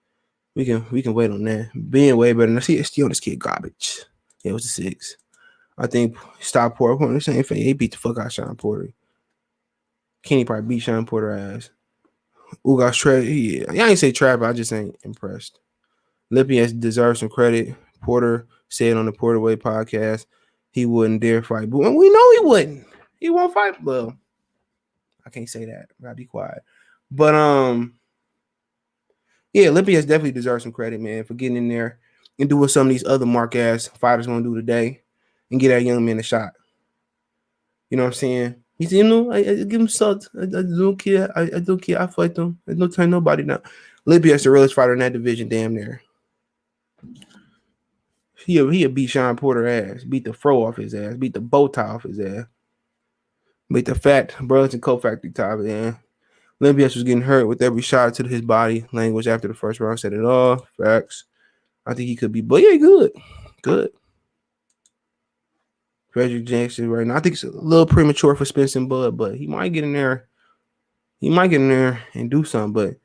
We can wait on that. Being way better. Now, see, still this kid garbage. Yeah, it was a 6. I think stop Porter on the same thing. He beat the fuck out of Sean Porter. Kenny probably beat Sean Porter ass. Ugas Trap, yeah. I ain't say trap, I just ain't impressed. Lipinet deserves some credit. Porter said on the Porterweight podcast he wouldn't dare fight. But we know he wouldn't. He won't fight. Well, I can't say that. I gotta be quiet. But yeah, Lipinet definitely deserves some credit, man, for getting in there and doing some of these other mark ass fighters gonna do today and get that young man a shot. You know what I'm saying? He said, you know, I give him salt. I don't care. I don't care. I fight him. I don't turn nobody down. Lipinet's the realest fighter in that division, damn near. He'll beat Sean Porter ass, beat the fro off his ass, beat the bow tie off his ass, beat the fat Burlington Coat Factory top of his ass. Lipinet was getting hurt with every shot to his body language after the first round. Said it all. Facts. I think he could be, but yeah, good. Good. Frederick Jackson right now. I think it's a little premature for Spence and Bud, but he might get in there. He might get in there and do something, but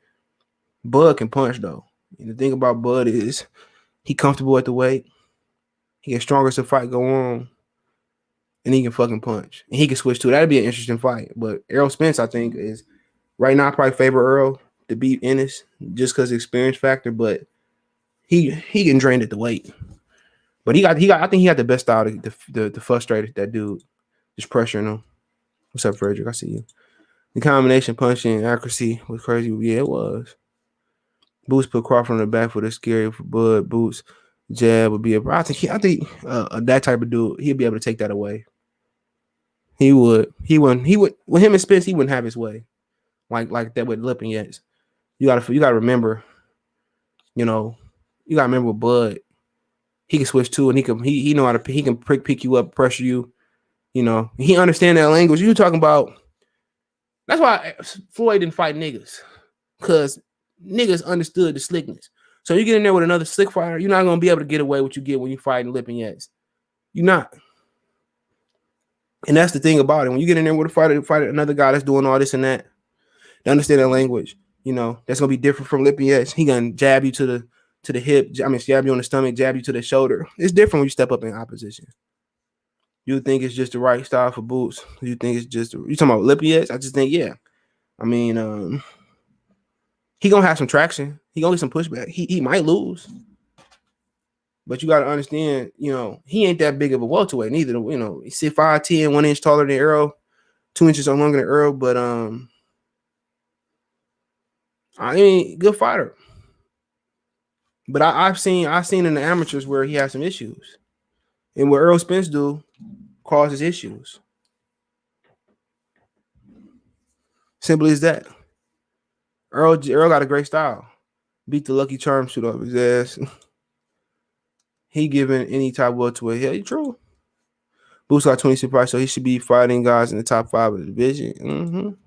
Bud can punch, though. And the thing about Bud is he comfortable at the weight. He gets stronger as the fight go on, and he can fucking punch. And he can switch to it. That'd be an interesting fight. But Errol Spence, I think, is right now I probably favor Errol to beat Ennis just because of the experience factor, but he getting drained at the weight. But I think he got the best style to frustrate that dude. Just pressuring him. What's up, Frederick? I see you. The combination punching accuracy was crazy. Yeah, it was. Boots put Crawford on the back for the scary for Bud. Boots jab would be a. I think that type of dude, he'd be able to take that away. He would. With him and Spence, he wouldn't have his way. like that with Lipinet. You gotta remember, you gotta remember with Bud. He can switch too, and he know how to he can pick you up, pressure you. He understand that language. You talking about? That's why Floyd didn't fight niggas, because niggas understood the slickness. So you get in there with another slick fighter, you're not gonna be able to get away what you get when you fighting Lipinet. You're not. And that's the thing about it. When you get in there with a fighter, another guy that's doing all this and that, they understand that language. That's gonna be different from Lipinet. He gonna jab you to the hip. Jab you on the stomach, jab you to the shoulder. It's different when you step up in opposition. You think it's just the right style for Boots? You think it's just you talking about Lipinet? I just think yeah. He gonna have some traction. He gonna get some pushback. He might lose, but you gotta understand. He ain't that big of a welterweight neither. He's 5'10", 1 inch taller than Errol, 2 inches longer than Errol. But good fighter. But I've seen in the amateurs where he has some issues, and what Errol Spence do causes issues. Simple as that. Errol got a great style. Beat the Lucky Charm shoot off his ass. He giving any type of welterweight. Hell, true. Boots got 26 price, so he should be fighting guys in the top 5 of the division.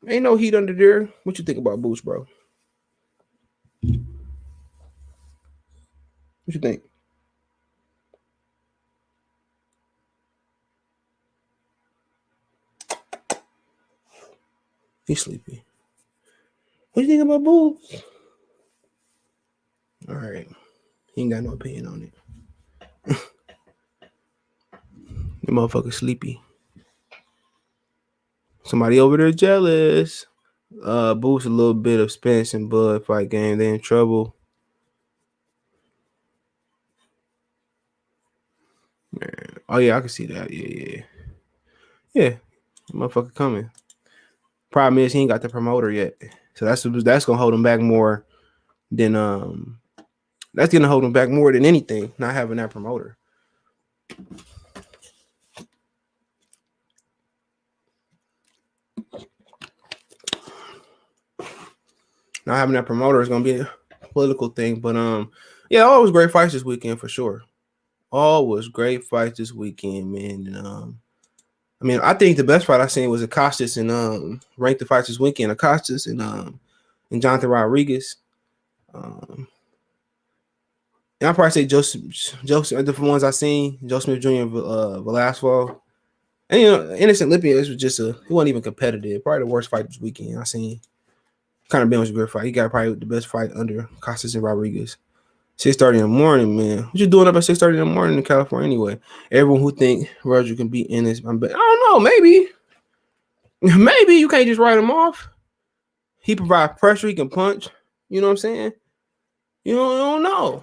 Ain't no heat under there. What you think about Boots, bro? What you think? He's sleepy. What do you think about Boots? All right. He ain't got no opinion on it. The motherfucker sleepy. Somebody over there jealous. Boots a little bit of Spence and Bud fight game. They in trouble. Man. Oh yeah, I can see that. Yeah. Motherfucker coming. Problem is he ain't got the promoter yet, so that's gonna hold him back more than that's gonna hold him back more than anything. Not having that promoter. Not having that promoter is gonna be a political thing, but yeah, always great fights this weekend for sure. Always great fights this weekend, man. And I think the best fight I seen was Acostas and ranked the fights this weekend. Acostas and Jonathan Rodriguez. And I'll probably say Joseph, the ones I seen, Joe Smith Jr. Velasquez. And Ennis and Lipinet was just he wasn't even competitive. Probably the worst fight this weekend I seen. Conor Benn was a great fight. He got probably the best fight under Acostas and Rodriguez. 6:30 in the morning, man. What you doing up at 6:30 in the morning in California anyway? Everyone who think Roger can beat Ennis, I don't know. Maybe you can't just write him off. He provides pressure. He can punch. You know what I'm saying? You don't know.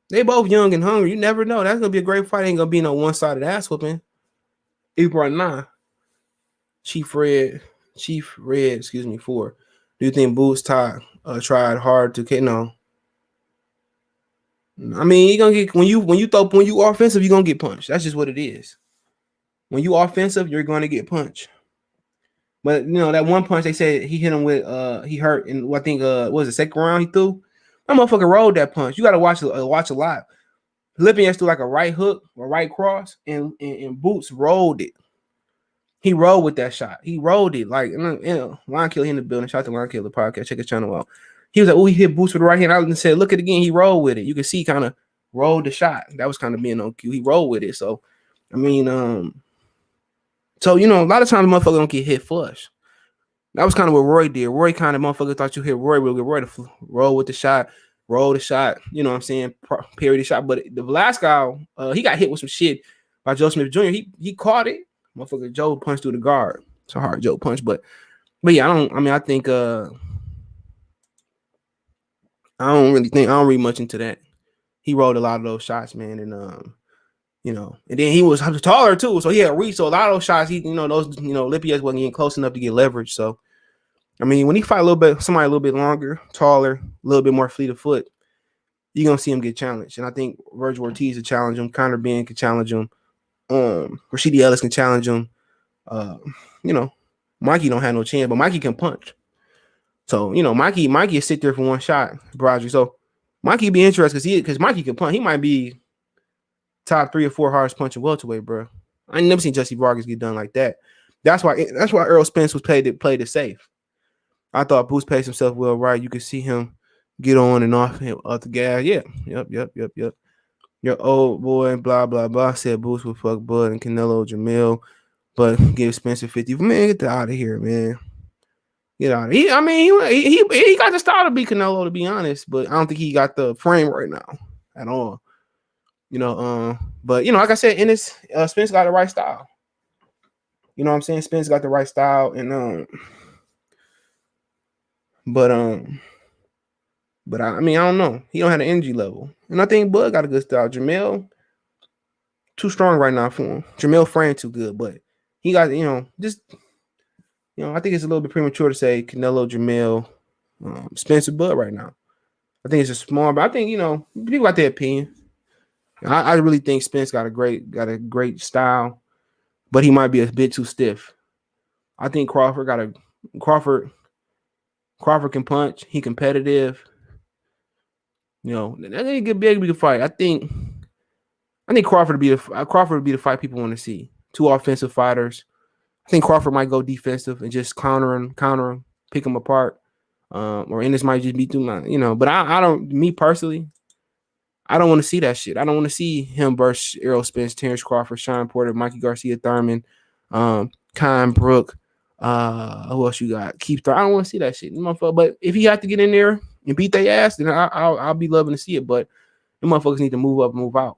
They both young and hungry. You never know. That's gonna be a great fight. Ain't gonna be no one-sided ass whooping. April 9. Chief Red. 4. Do you think Boots tried hard to no? You're gonna get when you offensive, you're gonna get punched. That's just what it is. When you offensive, you're gonna get punched. But that one punch they said he hit him with he hurt in I think what was the second round he threw? That motherfucker rolled that punch. You gotta watch a lot. Lipinet threw like a right hook or right cross, and Boots rolled it. He rolled with that shot. He rolled it like Line Killer in the building. Shout out to Line Killer podcast. Check his channel out. He was like, oh, he hit Boots with the right hand. I said, look at it again. He rolled with it. You can see he kind of rolled the shot. That was kind of being on cue. He rolled with it. So, a lot of times motherfucker don't get hit flush. That was kind of what Roy did. Roy kind of motherfucker thought you hit Roy. Roy to roll with the shot, roll the shot. You know what I'm saying? Parry the shot. But the last guy, he got hit with some shit by Joe Smith Jr. He caught it. Motherfucker Joe punched through the guard. It's a hard Joe punch, but yeah, I think I don't read much into that. He rolled a lot of those shots, man, and and then he was taller too, so he had reach. So a lot of those shots, Lipinet wasn't getting close enough to get leverage. So, when he fight somebody a little bit longer, taller, a little bit more fleet of foot, you're gonna see him get challenged. And I think Virgil Ortiz can challenge him, Conor Benn can challenge him, Rashidi Ellis can challenge him. You know, Mikey don't have no chance, but Mikey can punch. So, you know, Mikey will sit there for one shot, Broderick. So Mikey be interested because Mikey can punch. He might be top 3 or 4 hardest punching welterweight, bro. I ain't never seen Jesse Vargas get done like that. That's why Errol Spence was played it safe. I thought Boots paced himself well, right? You could see him get on and off the gas. Yeah. Yep. Your old boy, blah, blah, blah, said Boots would fuck Bud and Canelo Jamil, but give Spencer 50. Man, get out of here, man. Get out of here. I mean, he got the style to be Canelo, to be honest, but I don't think he got the frame right now at all. You know, but, you know, like I said, Ennis, Spence got the right style. You know what I'm saying? Spence got the right style, and but I mean, I don't know. He don't have the energy level, and I think Bud got a good style. Jamel too strong right now for him. Jamel frame too good, but he got, you know, just, you know, I think it's a little bit premature to say Canelo, Jamel, Spencer, Bud right now. I think it's a small, but I think, you know, people got their opinion. I really think Spence got a great style, but he might be a bit too stiff. I think Crawford can punch. He competitive. You know, that ain't a big fight. I think Crawford would be the fight people want to see. 2 offensive fighters. I think Crawford might go defensive and just counter him, pick him apart. Or Ennis might just be too much, you know. But I don't, me personally, I don't want to see that shit. I don't want to see him versus Errol Spence, Terrence Crawford, Sean Porter, Mikey Garcia Thurman, Kyle Brook. Who else you got? Keith Thurman. I don't want to see that shit, motherfucker. But if he had to get in there and beat their ass, then I'll be loving to see it. But the motherfuckers need to move up, move out.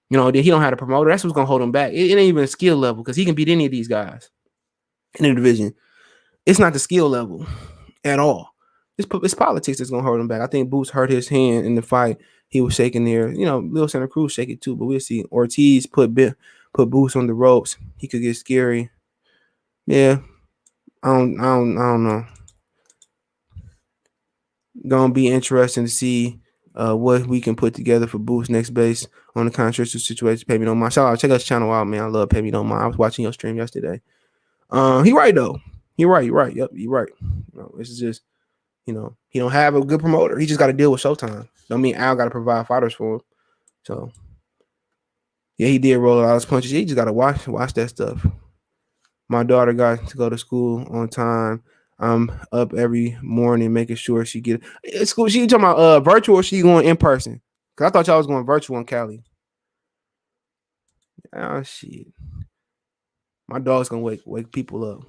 You know, he don't have a promoter. That's what's gonna hold him back. It ain't even a skill level because he can beat any of these guys in the division. It's not the skill level at all. It's politics that's gonna hold him back. I think Boots hurt his hand in the fight. He was shaking there. You know, Lil Santa Cruz shake it too, but we'll see. Ortiz put Boots on the ropes. He could get scary. Yeah, I don't know. Gonna be interesting to see what we can put together for Boots next base on the controversial situation. Pay me no mind. Shout out, check out his channel out, man. I love Pay Me No Mind. I was watching your stream yesterday. He right though. He right. Yep, he right. You know, this is just, you know, he don't have a good promoter. He just got to deal with Showtime. Don't mean Al got to provide fighters for him. So yeah, he did roll out his punches. He just got to watch that stuff. My daughter got to go to school on time. I'm up every morning making sure she get it's school. She talking about virtual or she going in person? Cause I thought y'all was going virtual in Cali. Oh shit. My dog's gonna wake people up.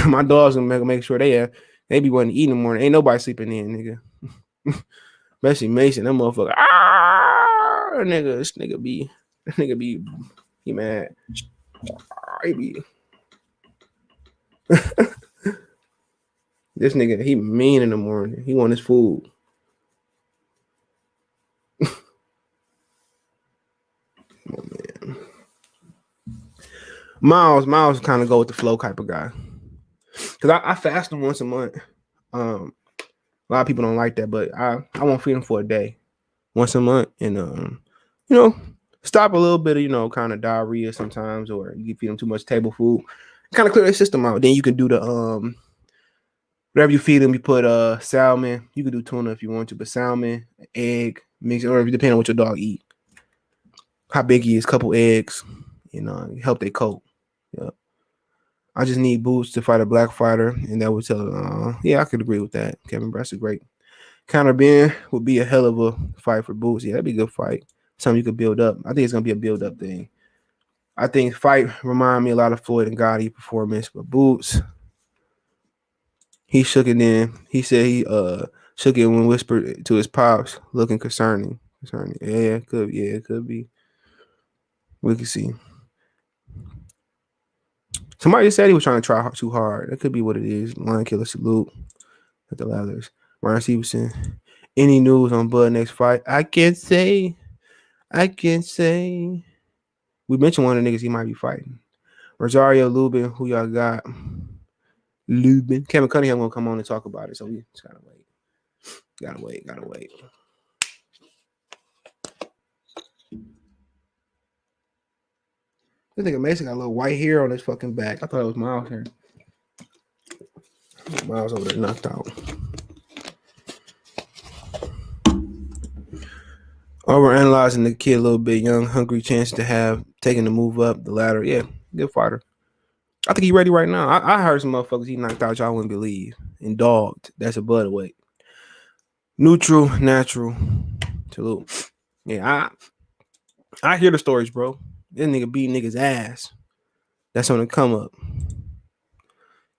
My dog's gonna make sure they be wanting to eat in the morning. Ain't nobody sleeping in, nigga. Especially Mason, that motherfucker. This nigga be he mad. He be this nigga, he mean in the morning. He want his food. Oh, man. Miles kind of go with the flow type of guy. Because I fast him once a month. A lot of people don't like that, but I won't feed him for a day. Once a month. And, you know, stop a little bit of, you know, kind of diarrhea sometimes, or you feed them too much table food. Kind of clear their system out. Then you can do the whatever you feed them, you put salmon. You can do tuna if you want to, but salmon, egg, mix, or depending on what your dog eat. How big he is, couple eggs, you know, help they coat. Yep. I just need Boots to fight a black fighter, and that would tell. Yeah, I could agree with that. Kevin Brass is great. Conor Benn would be a hell of a fight for Boots. Yeah, that'd be a good fight. Something you could build up. I think it's gonna be a build up thing. I think fight remind me a lot of Floyd and Gotti performance, but Boots, he shook it in. He said he shook it when whispered to his pops, looking concerning. Yeah, it could be. We can see. Somebody just said he was trying to try too hard. That could be what it is. Lion Killer salute at the Lathers. Ryan Stevenson. Any news on Bud next fight? I can't say. We mentioned one of the niggas he might be fighting. Rosario Lubin, who y'all got? Lubin. Kevin Cunningham gonna come on and talk about it, so we just gotta wait. Gotta wait. This nigga Mason got a little white hair on his fucking back. I thought it was Miles hair. Miles over there knocked out. Overanalyzing the kid a little bit, young, hungry chance to have taken the move up the ladder. Yeah, good fighter. I think he's ready right now. I heard some motherfuckers he knocked out y'all wouldn't believe. And dogged. That's a welterweight. Neutral, natural. Salute. Yeah, I hear the stories, bro. This nigga beat niggas ass. That's on the come up.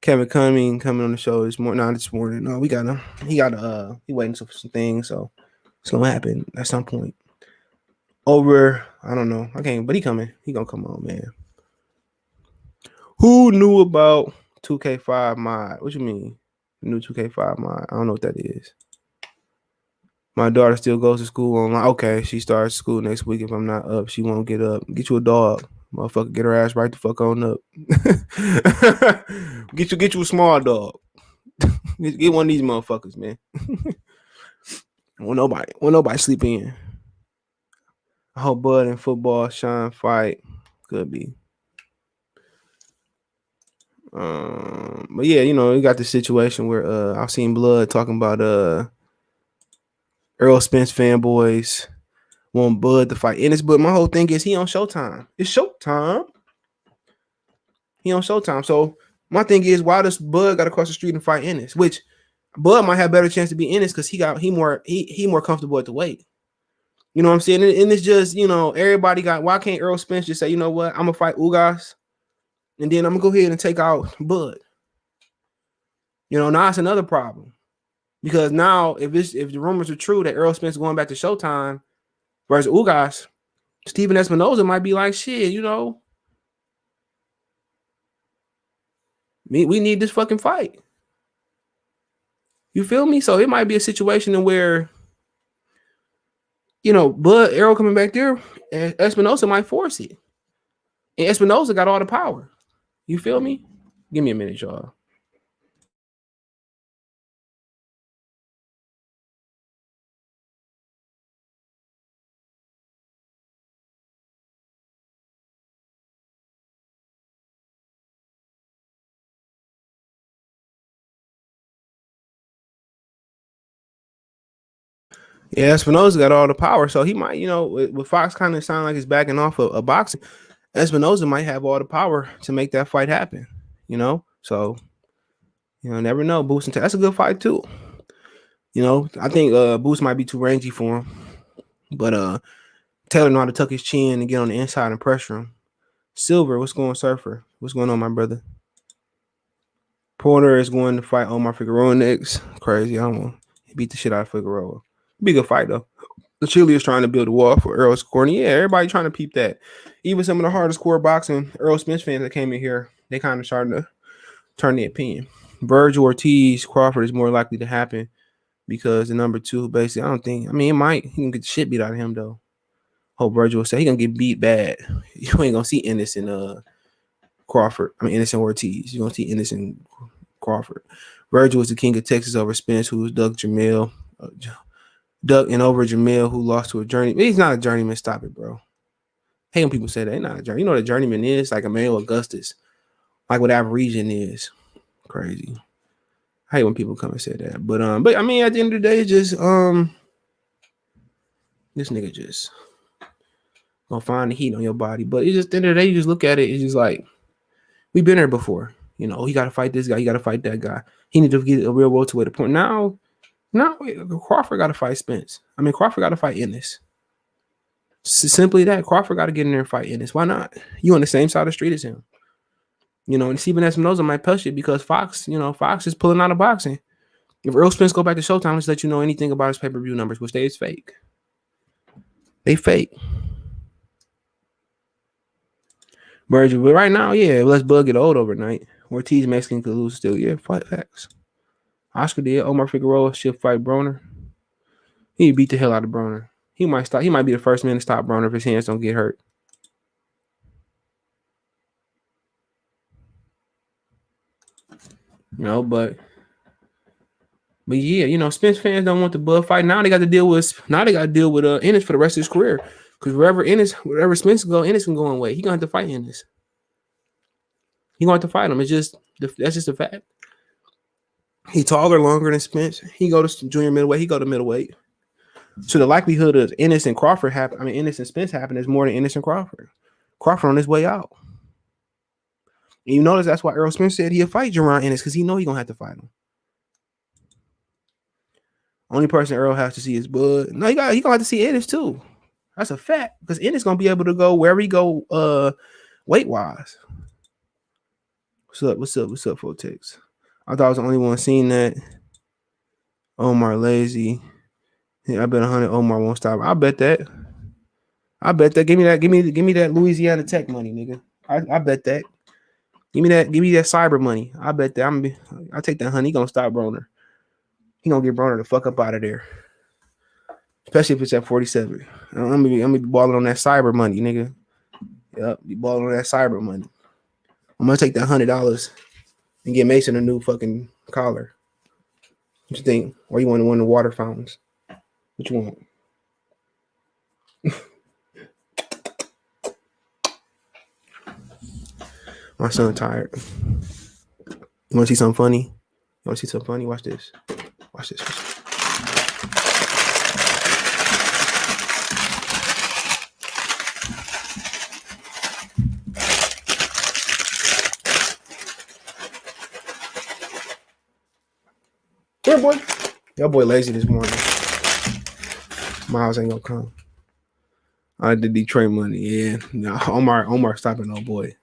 Kevin coming on the show this morning. Not this morning. No, we got him. He waiting for some things, so it's gonna happen at some point. Over, I don't know. I can't, but he coming. He gonna come on, man. Who knew about 2K5 mod? What you mean? New 2K5 mod? I don't know what that is. My daughter still goes to school online. Okay, she starts school next week. If I'm not up, she won't get up. Get you a dog. Motherfucker, get her ass right the fuck on up. get you a small dog. Get one of these motherfuckers, man. Won't nobody sleep in. I hope Bud and football shine fight. Could be. But yeah, you know, you got this situation where I've seen Blood talking about Errol Spence fanboys want Bud to fight Ennis, but my whole thing is he on Showtime. It's Showtime. He on Showtime. So my thing is, why does Bud got to cross the street and fight Ennis? Which Bud might have better chance to be Ennis because he more comfortable at the weight. You know what I'm saying? And it's just, you know, everybody got. Why can't Errol Spence just say, you know what, I'm gonna fight Ugas, and then I'm gonna go ahead and take out Bud? You know, now it's another problem. Because now, if the rumors are true that Errol Spence is going back to Showtime versus Ugas, Steven Espinoza might be like, shit, you know, we need this fucking fight. You feel me? So it might be a situation where, you know, but Errol coming back there, Espinoza might force it. And Espinoza got all the power. You feel me? Give me a minute, y'all. Yeah, Espinoza got all the power, so he might, you know, with Fox kind of sound like he's backing off of boxing. Espinoza might have all the power to make that fight happen, you know. So, you know, never know. Boost, that's a good fight too. You know, I think Boost might be too rangy for him, but Taylor know how to tuck his chin and get on the inside and pressure him. Silver, what's going on, Surfer? What's going on, my brother? Porter is going to fight Omar Figueroa next. Crazy, I don't know. He beat the shit out of Figueroa. Be a good fight though. The Chile is trying to build a wall for Errol's corner. Yeah, everybody trying to peep that. Even some of the hardest core boxing Errol Spence fans that came in here, they kind of starting to turn their opinion. Virgil Ortiz Crawford is more likely to happen because the number 2, basically, I don't think. I mean, it might. He can get the shit beat out of him though. Hope Virgil will say he gonna get beat bad. You ain't gonna see Ennis and Crawford. I mean, Ennis and Ortiz. You're gonna see Ennis and Crawford. Virgil is the king of Texas over Spence, who was Doug Jamil. Duck and over Jamil, who lost to a journeyman. He's not a journeyman. Stop it, bro. Hate when people say that. He's not a journeyman. You know what a journeyman is? Like Emmanuel Augustus. Like what Aborigine is. Crazy. I hate when people come and say that. But I mean, at the end of the day, it's just this nigga just gonna find the heat on your body. But it's just, at the end of the day, you just look at it, it's just like, we've been there before. You know, he gotta fight this guy, he gotta fight that guy. He need to get a real welterweight to point. Now, Crawford got to fight Spence. I mean, Crawford got to fight Ennis. Simply that. Crawford got to get in there and fight Ennis. Why not? You on the same side of the street as him. You know, and Steven Espinoza might push it because Fox is pulling out of boxing. If Errol Spence go back to Showtime, let's let you know anything about his pay-per-view numbers, which is fake. They fake. Virgil, but right now, yeah, let's Bud get old overnight. Ortiz Mexican could lose still. Yeah, fight facts. Oscar did. Omar Figueroa should fight Broner. He beat the hell out of Broner. He might stop. He might be the first man to stop Broner if his hands don't get hurt. You know, but yeah, you know, Spence fans don't want the Bud fight. Now they got to deal with Ennis for the rest of his career. Because wherever Spence go, Ennis can go in weight. He gonna have to fight Ennis. He gonna have to fight him. That's just a fact. He taller, longer than Spence. He go to junior middleweight. He go to middleweight. So the likelihood of Ennis and Spence happen is more than Ennis and Crawford. Crawford on his way out. And you notice that's why Errol Spence said he'll fight Jerron Ennis because he know he gonna have to fight him. Only person Errol has to see is Bud. No, he gonna have to see Ennis too. That's a fact because Ennis gonna be able to go wherever he go weight wise. What's up, Fotex? I thought I was the only one seeing that. Omar lazy. Yeah, I bet 100 Omar won't stop. I bet that. Give me that Louisiana Tech money, nigga. I bet that. Give me that cyber money. I bet that. I take that 100. He gonna stop Broner. He gonna get Broner the fuck up out of there. Especially if it's at 47. I'm gonna be balling on that cyber money, nigga. Yep, be balling on that cyber money. I'm gonna take that $100 and get Mason a new fucking collar. What you think? Or you want one of the water fountains? What you want? My son tired. You want to see something funny? Watch this. Watch this. Here, boy. Your boy lazy this morning. Miles ain't gonna come. I did Detroit money. Yeah. No, Omar stopping no boy.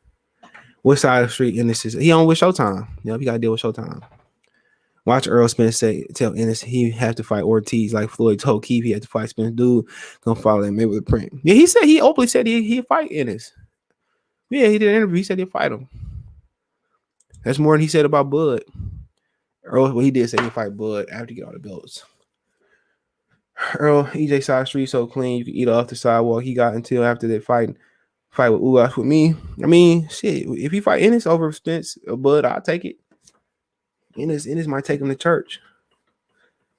What side of the street Ennis is? He on with Showtime. Yep, he got to deal with Showtime. Watch Errol Spence tell Ennis he has to fight Ortiz like Floyd told Keith he had to fight Spence. Dude, gonna follow him maybe with the print. Yeah, he openly said he'd fight Ennis. Yeah, he did an interview. He said he'd fight him. That's more than he said about Bud. Errol, he did say he'd fight Bud after he get all the belts. Errol, EJ side of the street so clean you can eat off the sidewalk. He got until after that fight with Ugas with me. I mean, shit. If he fight Ennis over Spence or Bud, I'll take it. Ennis might take him to church,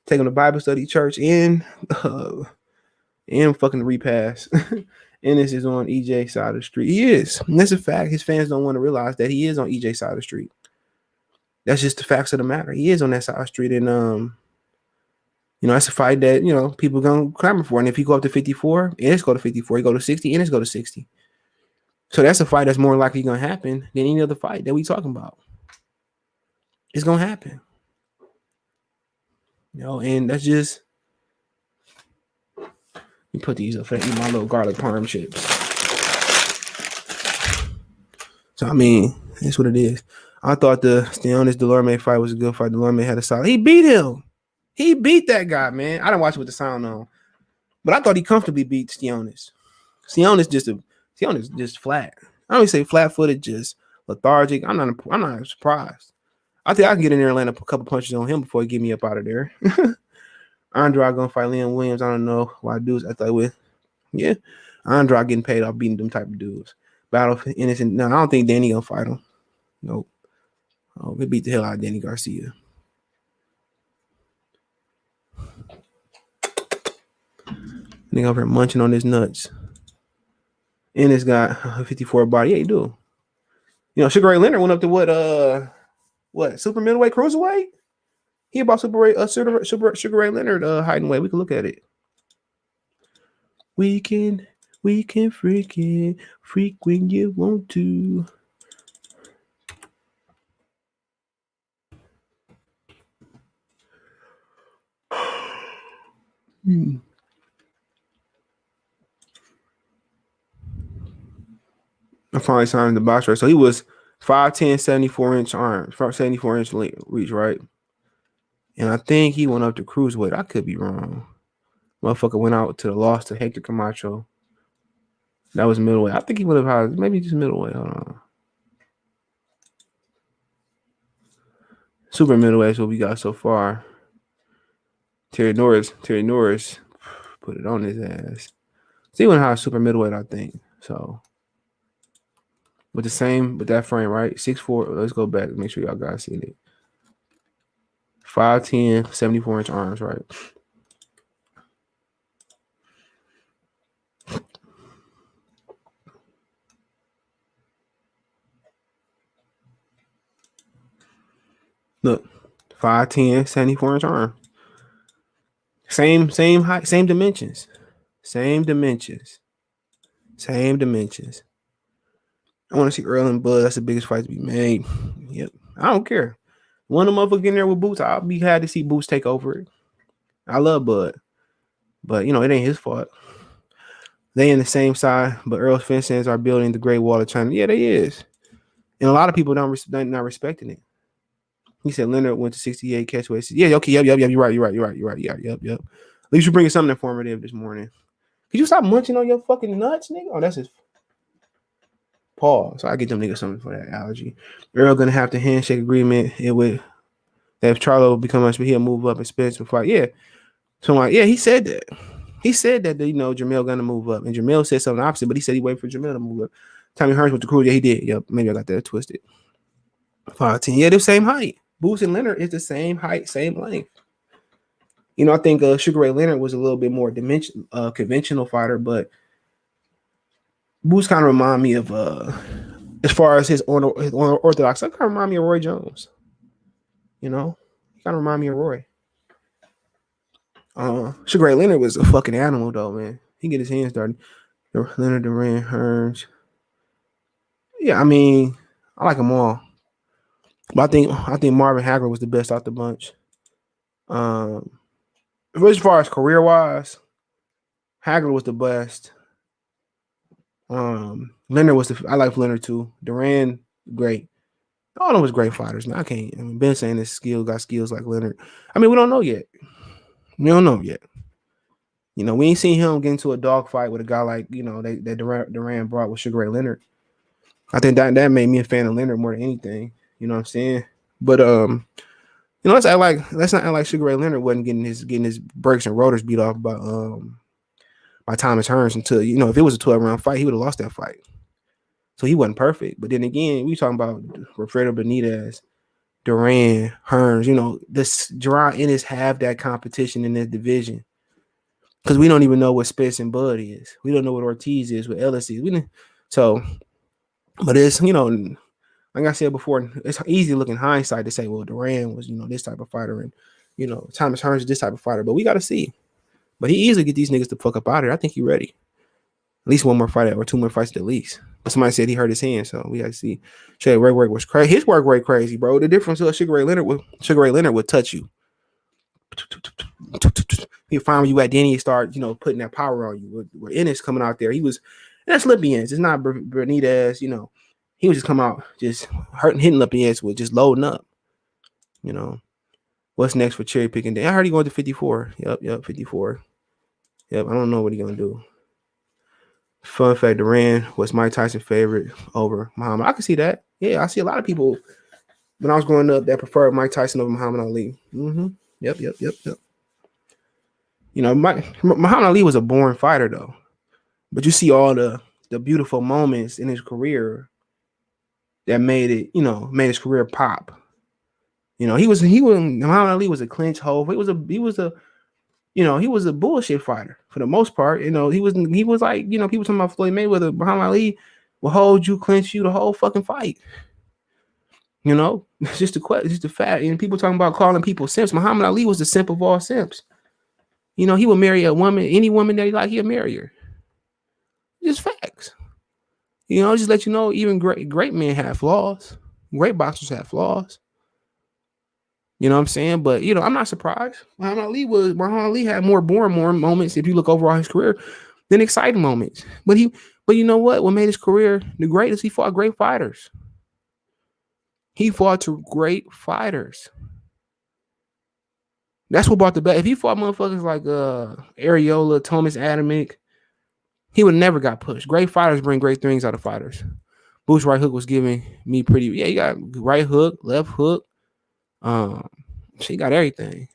take him to Bible study church, and fucking repass. Ennis is on EJ side of the street. He is. And that's a fact. His fans don't want to realize that he is on EJ side of the street. That's just the facts of the matter. He is on that side of the street, and that's a fight that people gonna clamor for. And if he go up to 54, Ennis go to 54. He go to 60, Ennis go to 60. So that's a fight that's more likely gonna happen than any other fight that we talking about. It's gonna happen. And that's just you put these up for eat my little garlic parm chips. So I mean, that's what it is. I thought the Sionis Delorme fight was a good fight. Delorme had a solid. He beat him. He beat that guy, man. I didn't watch it with the sound on, but I thought he comfortably beat Sionis. Sionis just flat. I don't say flat-footed, just lethargic. I'm not surprised. I think I can get in there and land a couple punches on him before he get me up out of there. Andrade gonna fight Liam Williams. I don't know why dudes I thought with. Yeah, Andrade getting paid off beating them type of dudes. Battle for Innocent. No, I don't think Danny gonna fight him. Nope. Oh, they beat the hell out of Danny Garcia. Nigga over here munching on his nuts. Ennis got a 54 body. Yeah, he do. Sugar Ray Leonard went up to what? Super middleweight, cruiserweight? He about Sugar Ray Leonard hiding weight. We can look at it. We can freak when you want to. I finally signed the box right. So he was 5'10", 74-inch arms, 74-inch reach, right? And I think he went up to cruiserweight. I could be wrong. Motherfucker went out to the loss to Hector Camacho. That was middleweight. I think he would have had maybe just middleweight. Hold on. Super middleweight is what we got so far. Terry Norris put it on his ass. So he went high super middleweight, I think. So with that frame, right? 6'4". Let's go back. Make sure y'all guys see it. 5'10", 74-inch arms, right? Look, 5'10", 74-inch arm. Same height, same dimensions. Same dimensions. I want to see Errol and Bud. That's the biggest fight to be made. Yep. I don't care. One of them motherfuckers in there with Boots, I'll be glad to see Boots take over it. I love Bud. But, it ain't his fault. They in the same side, but Errol's fans are building the Great Wall of China. Yeah, they is. And a lot of people not respecting it. He said Leonard went to 68 catchweights. Yeah, okay, yep. You're right. Yep. At least you're bringing something informative this morning. Could you stop munching on your fucking nuts, nigga? Oh, that's his pause. So I get them niggas something for that allergy. Errol gonna have the handshake agreement. It would that if Charlo becomes, he'll move up and Spence will fight. Yeah. So I'm like, yeah, he said that. He said that Jamel gonna move up, and Jamel said something opposite, but he said he waited for Jamel to move up. Tommy Hearns with the crew, yeah, he did. Yep, maybe I got that twisted. 5'10", yeah, they're the same height. Boots and Leonard is the same height, same length. I think Sugar Ray Leonard was a little bit more conventional fighter, but Boots kind of remind me of, as far as his orthodox, that kind of remind me of Roy Jones. He kind of remind me of Roy. Sugar Ray Leonard was a fucking animal, though, man. He get his hands dirty. Leonard, Duran, Hearns. Yeah, I mean, I like them all. But I think Marvin Hagler was the best out the bunch. As far as career-wise, Hagler was the best. Leonard was I like Leonard too. Duran, great. All of them was great fighters, man. Ben saying this got skills like Leonard. I mean, we don't know yet. We ain't seen him get into a dog fight with a guy like, that Duran brought with Sugar Ray Leonard. I think that made me a fan of Leonard more than anything. You know what I'm saying? But let's not act like Sugar Ray Leonard wasn't getting his brakes and rotors beat off by Thomas Hearns until, if it was a 12-round fight, he would have lost that fight. So he wasn't perfect. But then again, we talking about Wilfredo Benitez, Duran, Hearns, this Gerard Ennis have that competition in this division. Because we don't even know what Spence and Bud is. We don't know what Ortiz is, what Ellis is. But it's, like I said before, it's easy to look in hindsight to say, well, Duran was, this type of fighter, and, Thomas Hearns is this type of fighter. But we got to see. But he easily get these niggas to fuck up out of here. I think he's ready. At least one more fight or two more fights at least. But somebody said he hurt his hand, so we got to see. Shit, work was crazy. His work rate crazy, bro. The difference with Sugar Ray Leonard would touch you. He'll find where you at, then he start, putting that power on you. With Ennis coming out there, that's Lipinet. It's not Benitez, He was just come out just hitting Lipinet with just loading up. What's next for cherry picking day? I heard he going to 54. Yep, 54. Yep, I don't know what he gonna do. Fun fact: Duran was Mike Tyson's favorite over Muhammad. I can see that. Yeah, I see a lot of people when I was growing up that preferred Mike Tyson over Muhammad Ali. Yep. Muhammad Ali was a boring fighter though, but you see all the beautiful moments in his career that made his career pop. Muhammad Ali was a clinch hole. He was a bullshit fighter for the most part. He was like, people talking about Floyd Mayweather. Muhammad Ali will hold you, clinch you the whole fucking fight. It's just a fact. And people talking about calling people simps. Muhammad Ali was the simp of all simps. He would marry a woman, any woman that he liked, he'll marry her. Just facts. Just let you know, even great men have flaws. Great boxers have flaws. You know what I'm saying? But, I'm not surprised. Muhammad Ali had more boring moments, if you look over all his career, than exciting moments. But you know what? What made his career the greatest? He fought great fighters. He fought to great fighters. That's what brought the best. If he fought motherfuckers like Areola, Thomas Adamick, he would never got pushed. Great fighters bring great things out of fighters. Boots right hook was giving me pretty. Yeah, you got right hook, left hook. She got everything.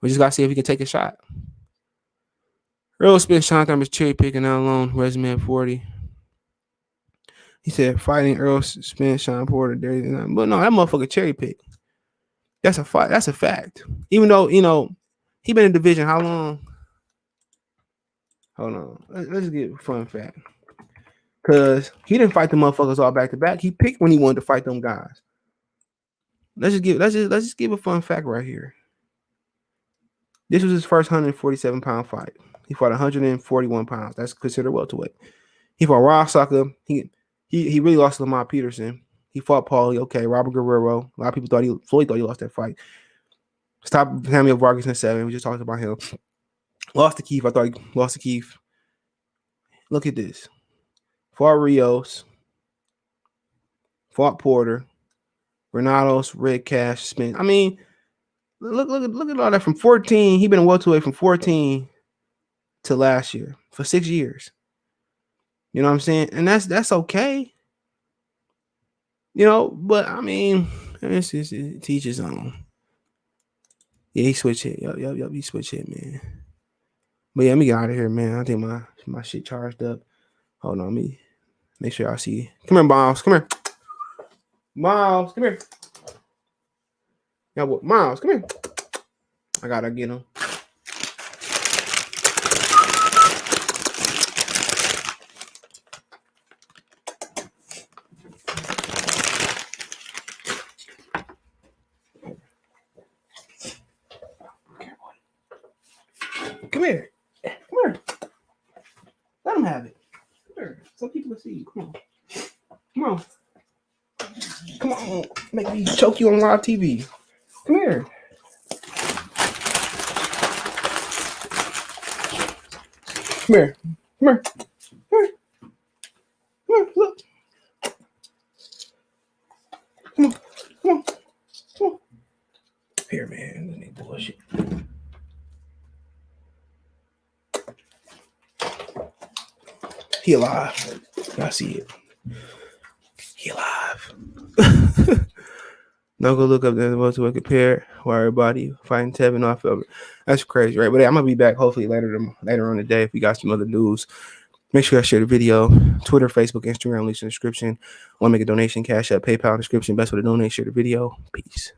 We just gotta see if he can take a shot. Errol Spence Showtime is cherry picking out alone. Resume at 40. He said fighting Errol Spence, Sean Porter, but no, that motherfucker cherry pick. That's a fight. That's a fact. Even though he been in division how long? Hold on. Let's get a fun fact. Cause he didn't fight the motherfuckers all back to back. He picked when he wanted to fight them guys. let's just give a fun fact right here. This was his first 147-pound fight. He fought 141 pounds. That's considered welterweight. He fought Rossaka. He really lost to Lamont Peterson. He fought Paulie. Okay, Robert Guerrero. A lot of people Floyd thought he lost that fight. Stopped Samuel Vargas in 7. We just talked about him. Lost to Keith. I thought he lost to Keith. Look at this. Fought Rios. Fought Porter. Renatos, Red Cash, Spence. I mean, look at all that from 14. He been a welterweight from 14 to last year for 6 years. You know what I'm saying? And that's okay. You know, but I mean, it's just teach his own. Yeah, he switched hit. Yup, he switched hit, man. But yeah, let me get out of here, man. I think my shit charged up. Hold on, let me make sure I see. Come here, Miles. Come here. Miles, come here. Yeah, what? Miles, come here. I gotta get him. Come here. Come here. Let him have it. Come here. Some people will see you. Come on. Come on. Come on. Make me choke you on live TV. Come here. Come here. Come here. Come here. Come here. Look. Come on. Come on. Come on. Here, man. This ain't bullshit. He alive. I see it. He alive. Now go look up the welterweight compare why everybody fighting Tevin off of it. That's crazy, right? But yeah, I'm gonna be back hopefully later on the day if we got some other news. Make sure I share the video. Twitter, Facebook, Instagram, links in the description. Want to make a donation, Cash App, PayPal description. Best way to donate, share the video. Peace.